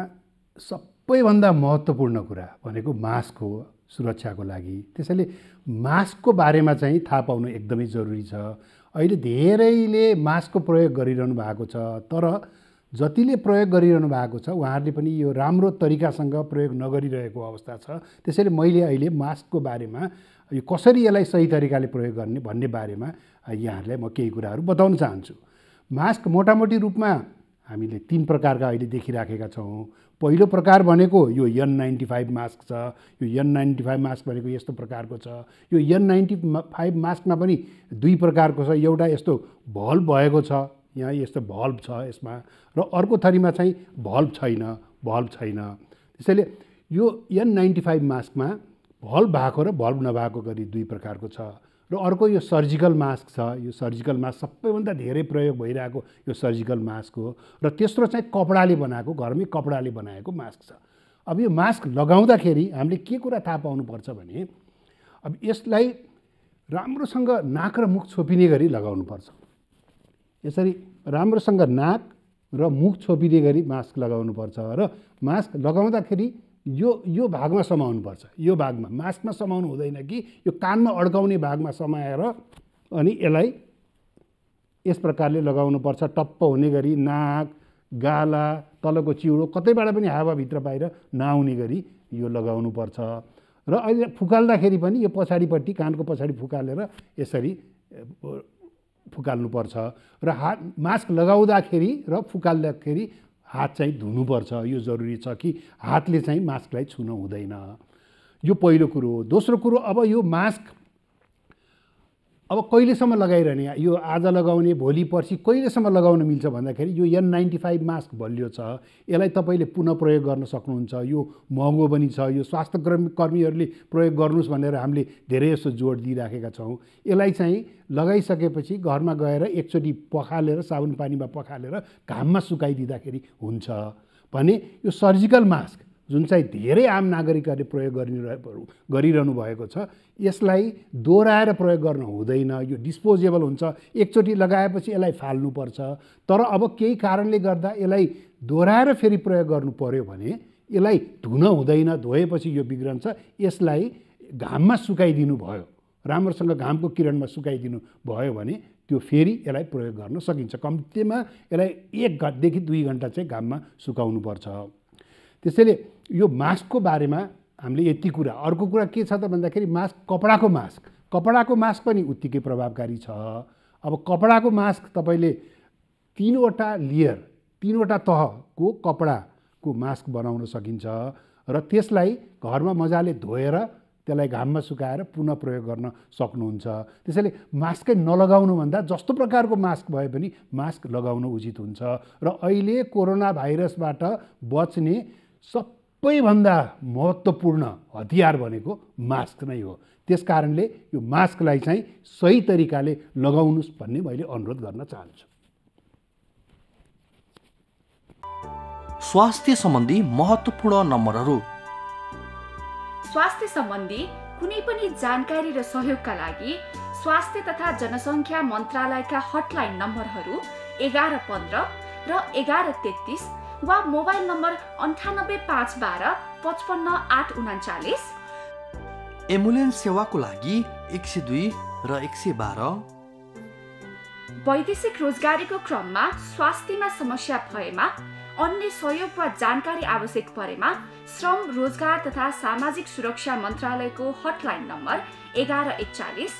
सबैभन्दा महत्त्वपूर्ण कुरा भनेको मास्क हो सुरक्षाको लागि। त्यसैले मास्कको बारेमा चाहिँ थाहा पाउनु एकदमै जरुरी छ। अहिले धेरैले मास्कको प्रयोग गरिरहनु भएको छ, तर जतिले प्रयोग गरिरहनु भएको छ उहाँहरूले पनि यो राम्रो तरिकासँग प्रयोग नगरिरहेको अवस्था छ। त्यसैले मैले अहिले मास्कको बारेमा यो कसरी यसलाई सही तरिकाले प्रयोग गर्ने भन्ने बारेमा यहाँहरूलाई म केही कुराहरू बताउन चाहन्छु। मास्क मोटामोटी रूपमा हामीले 3 प्रकारका अहिले देखिराखेका छौँ। पहिलो प्रकार भनेको यो N95 मास्क छ। यो N95 मास्क भनेको यस्तो प्रकारको छ। यो N95 मास्कमा पनि 2 प्रकारको छ। एउटा यस्तो भल्भ भएको छ, यहाँ यस्तो भल्भ छ यसमा, र अर्को थरीमा चाहिँ भल्भ छैन। त्यसैले यो N95 मास्कमा भल्भ भएको र भल्भ नभएको गरी 2 प्रकारको छ। र अर्को यो सर्जिकल मास्क छ। यो सर्जिकल मास्क सबैभन्दा धेरै प्रयोग भइरहेको यो सर्जिकल मास्क हो। र तेस्रो चाहिँ कपडाले बनाएको, घरमै कपडाले बनाएको मास्क छ। अब यो मास्क लगाउँदाखेरि हामीले के कुरा थाहा पाउनुपर्छ भने अब यसलाई राम्रोसँग नाक र मुख छोपिने गरी लगाउनुपर्छ। यसरी राम्रोसँग नाक र मुख छोपिने गरी मास्क लगाउनुपर्छ र मास्क लगाउँदाखेरि यो भागमा समाउनुपर्छ। यो भागमा मास्कमा समाउनु हुँदैन कि यो कानमा अड्काउने भागमा समाएर अनि यसलाई यस प्रकारले लगाउनुपर्छ। टप्प हुने गरी नाक, गाला, तलको चिउडो कतैबाट पनि हावाभित्र बाहिर नआउने गरी यो लगाउनुपर्छ। र अहिले फुकाल्दाखेरि पनि यो पछाडिपट्टि कानको पछाडि फुकालेर यसरी फुकाल्नुपर्छ। र मास्क लगाउँदाखेरि र फुकाल्दाखेरि हात चाहिँ धुनुपर्छ। यो जरुरी छ कि हातले चाहिँ मास्कलाई छुन हुँदैन। यो पहिलो कुरो हो। दोस्रो कुरो, अब यो मास्क अब कहिलेसम्म लगाइरहने, यो आज लगाउने, भोलि पर्सि कहिलेसम्म लगाउन मिल्छ भन्दाखेरि यो N95 मास्क बलियो छ। यसलाई तपाईँले पुनः प्रयोग गर्न सक्नुहुन्छ। यो महँगो पनि छ। यो स्वास्थ्य कर्मीहरूले प्रयोग गर्नुहोस् भनेर हामीले धेरै जस्तो जोड दिइराखेका छौँ। यसलाई चाहिँ लगाइसकेपछि घरमा गएर एकचोटि पखालेर साबुन पानीमा पखालेर घाममा सुकाइदिँदाखेरि हुन्छ भने यो सर्जिकल मास्क जुन चाहिँ धेरै आम नागरिकहरूले प्रयोग गरिरहनु भएको छ, यसलाई दोहोऱ्याएर प्रयोग गर्न हुँदैन। यो डिस्पोजेबल हुन्छ। एकचोटि लगाएपछि यसलाई फाल्नुपर्छ। तर अब केही कारणले गर्दा यसलाई दोहोऱ्याएर फेरि प्रयोग गर्नु पर्यो भने यसलाई धुन हुँदैन। धोएपछि यो बिग्रन्छ। यसलाई घाममा सुकाइदिनु भयो, राम्रोसँग घामको किरणमा सुकाइदिनु भयो भने त्यो फेरि यसलाई प्रयोग गर्न सकिन्छ। कम्तीमा यसलाई 1 घन्टादेखि 2 घन्टा चाहिँ घाममा सुकाउनुपर्छ। त्यसैले यो मास्कको बारेमा हामीले यति कुरा। अर्को कुरा के छ त भन्दाखेरि कपडाको मास्क पनि उत्तिकै प्रभावकारी छ। अब कपडाको मास्क तपाईँले 3वटा लेयर, 3वटा तहको कपडाको मास्क बनाउन सकिन्छ र त्यसलाई घरमा मजाले धोएर त्यसलाई घाममा सुकाएर पुनः प्रयोग गर्न सक्नुहुन्छ। त्यसैले मास्कै नलगाउनुभन्दा जस्तो प्रकारको मास्क भए पनि मास्क लगाउन उचित हुन्छ। र अहिले कोरोना भाइरसबाट बच्ने सबैभन्दा महत्त्वपूर्ण हतियार भनेको मास्क नै हो। त्यसकारणले यो मास्कलाई चाहिँ सही तरिकाले लगाउनुहोस् भन्ने मैले अनुरोध गर्न चाहन्छु। स्वास्थ्य सम्बन्धी महत्त्वपूर्ण नम्बरहरू। स्वास्थ्य सम्बन्धी कुनै पनि जानकारी र सहयोगका लागि स्वास्थ्य तथा जनसङ्ख्या मन्त्रालयका हटलाइन नम्बरहरू 1115 र 1133 वा मोबाइल नम्बर 985112 55839। एम्बुलेन्स सेवाको लागि 102 र 112। वैदेशिक रोजगारीको क्रममा स्वास्थ्यमा समस्या भएमा, अन्य सहयोग वा जानकारी आवश्यक परेमा श्रम, रोजगार तथा सामाजिक सुरक्षा मन्त्रालयको हटलाइन नम्बर 1141।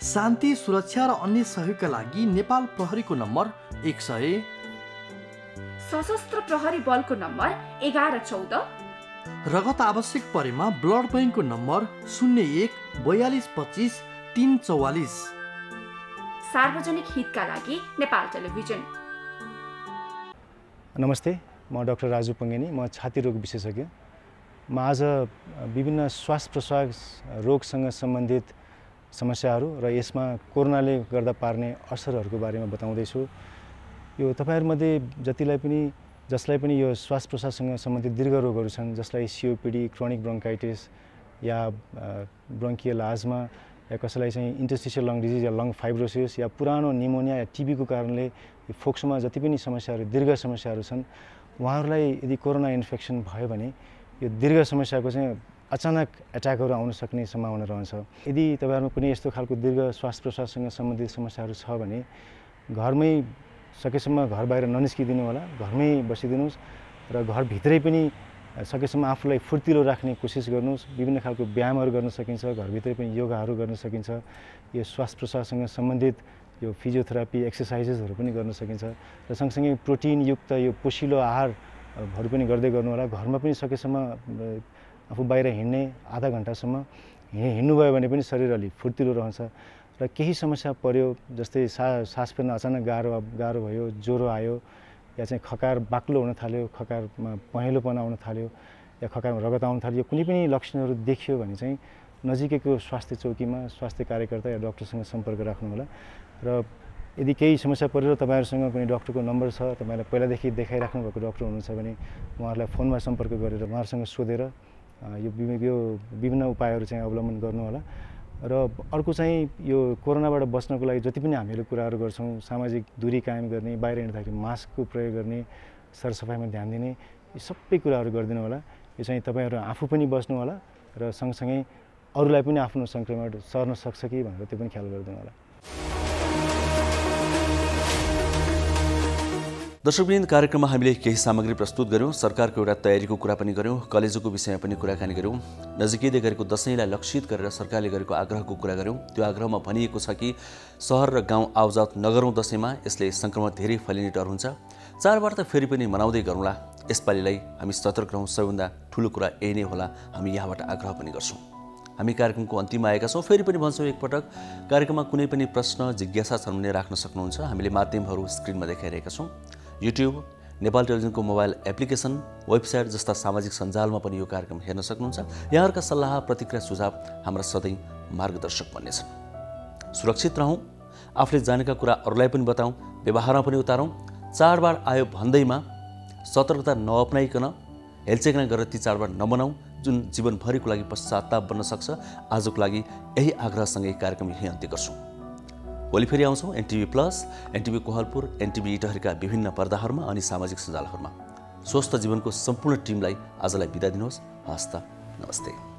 शान्ति, सुरक्षा र अन्य सहयोगका लागि नेपाल प्रहरीको नम्बर 100। सशस्त्र प्रहरी बलको नम्बर 1114। रगत आवश्यक परेमा ब्लड बैंकको नम्बर 01 42 25 344। सार्वजनिक हितका लागि नेपाल टेलिभिजन। नमस्ते, म डाक्टर राजु पङ्गेनी, म छाती रोग विशेषज्ञ। म आज विभिन्न श्वास प्रश्वास रोगसँग सम्बन्धित समस्याहरू र यसमा कोरोनाले गर्दा पार्ने असरहरूको बारेमा बताउँदैछु। यो तपाईहरुमध्ये जसलाई पनि यो श्वास प्रश्वाससँग सम्बन्धित दीर्घ रोगहरू छन्, जसलाई COPD, क्रोनिक ब्रोन्काइटिस या ब्रोन्कियल आजमा, या कसैलाई चाहिँ इन्टरस्टिशियल लङ डिजिज या लङ फाइब्रोसिस या पुरानो निमोनिया या टिबीको कारणले यो फोक्सोमा जति पनि समस्याहरू, दीर्घ समस्याहरू छन्, उहाँहरूलाई यदि कोरोना इन्फेक्सन भयो भने यो दीर्घ समस्याको चाहिँ अचानक एट्याकहरू आउन सक्ने सम्भावना रहन्छ। यदि तपाईहरुमा कुनै यस्तो खालको दीर्घ श्वास प्रश्वाससँग सम्बन्धित समस्याहरू छ भने घरमै सकेसम्म घर बाहिर ननिस्किदिनु होला, घरमै बसिदिनुस् र घरभित्रै पनि सकेसम्म आफूलाई फुर्तिलो राख्ने कोसिस गर्नुहोस्। विभिन्न खालको व्यायामहरू गर्न सकिन्छ, घरभित्रै पनि योगाहरू गर्न सकिन्छ। यो श्वास प्रश्वाससँग सम्बन्धित यो फिजियोथेरापी एक्सर्साइजेसहरू पनि गर्न सकिन्छ र सँगसँगै प्रोटिनयुक्त यो पोषिलो आहारहरू पनि गर्दै गर्नु होला। घरमा पनि सकेसम्म आफू बाहिर हिँड्ने आधा घन्टासम्म हिँड्नुभयो भने पनि शरीर अलि फुर्तिलो रहन्छ। र केही समस्या पर्यो, जस्तै सास फेर्न अचानक गाह्रो भयो, ज्वरो आयो, या चाहिँ खकार बाक्लो हुन थाल्यो, खकारमा पहेँलोपना आउन थाल्यो, या खकारमा रगत आउन थाल्यो, कुनै पनि लक्षणहरू देखियो भने चाहिँ नजिकैको स्वास्थ्य चौकीमा स्वास्थ्य कार्यकर्ता या डाक्टरसँग सम्पर्क राख्नु होला। र यदि केही समस्या परेर तपाईहरुसँग कुनै डाक्टरको नम्बर छ, तपाईलाई पहिलादेखि देखाइराख्नु भएको डाक्टर हुनुहुन्छ भने उहाँहरूलाई फोनमा सम्पर्क गरेर उहाँहरूसँग सोधेर यो विभिन्न उपायहरू चाहिँ अवलम्बन गर्नु होला। र अर्को चाहिँ यो कोरोनाबाट बच्नको लागि जति पनि हामीले कुराहरू गर्छौँ, सामाजिक दूरी कायम गर्ने, बाहिर हिँड्दाखेरि मास्कको प्रयोग गर्ने, सरसफाइमा ध्यान दिने, यी सबै कुराहरू गरिदिनु होला। यो चाहिँ तपाईहरु आफू पनि बस्नु होला र सँगसँगै अरूलाई पनि आफ्नो संक्रमण सर्न सक्छ कि भनेर त्यो पनि ख्याल गरिदिनु होला। दर्शकवृन्द, कार्यक्रममा हामीले केही सामग्री प्रस्तुत गर्यौं, सरकारको एउटा तयारीको कुरा पनि गर्यौं, कलेजोको विषयमा पनि कुराकानी गर्यौं, नजिकै गरेको दशैंलाई लक्षित गरेर सरकारले गरेको आग्रहको कुरा गर्यौं। त्यो आग्रहमा भनिएको छ कि शहर र गाउँ आउजात नगरौं दशैंमा, यसले संक्रमण धेरै फैलिने डर हुन्छ। चाडबाड त फेरि पनि मनाउँदै गरौँला, यसपालिलाई हामी सतर्क रहौं, सबैभन्दा ठूलो कुरा यही नै होला, हामी यहाँबाट आग्रह पनि गर्छौं। हामी कार्यक्रमको अन्तिममा आएका छौं, फेरि पनि भन्छौं एकपटक, कार्यक्रममा कुनै पनि प्रश्न जिज्ञासा छन् भने राख्न सक्नुहुन्छ। हामीले माध्यमहरू स्क्रिनमा देखाइरहेका छौं, युट्युब, नेपाल टेलिभिजनको मोबाइल एप्लिकेसन, वेबसाइट जस्ता सामाजिक सञ्जालमा पनि यो कार्यक्रम हेर्न सक्नुहुन्छ। यहाँहरूका सल्लाह, प्रतिक्रिया, सुझाव हाम्रा सधैँ मार्गदर्शक बन्नेछन्। सुरक्षित रहौं, आफूले जानेका कुरा अरूलाई पनि बताउँ, व्यवहारमा पनि उतारौँ। चाडबाड आयो भन्दैमा सतर्कता नअपनाइकन हेलचेक्रा गरेर ती चाडबाड नमनाऊ जुन जीवनभरिको लागि पश्चाताप बन्न सक्छ। आजको लागि यही आग्रहसँगै कार्यक्रम यही अन्त्य गर्छौँ। भोलि फेरि आउँछौँ NTV plus, NTV Kohalpur, NTV इटहरीका विभिन्न पर्दाहरूमा अनि सामाजिक सञ्जालहरूमा। स्वस्थ जीवनको सम्पूर्ण टिमलाई आजलाई बिदा दिनुहोस्। हस्त, नमस्ते।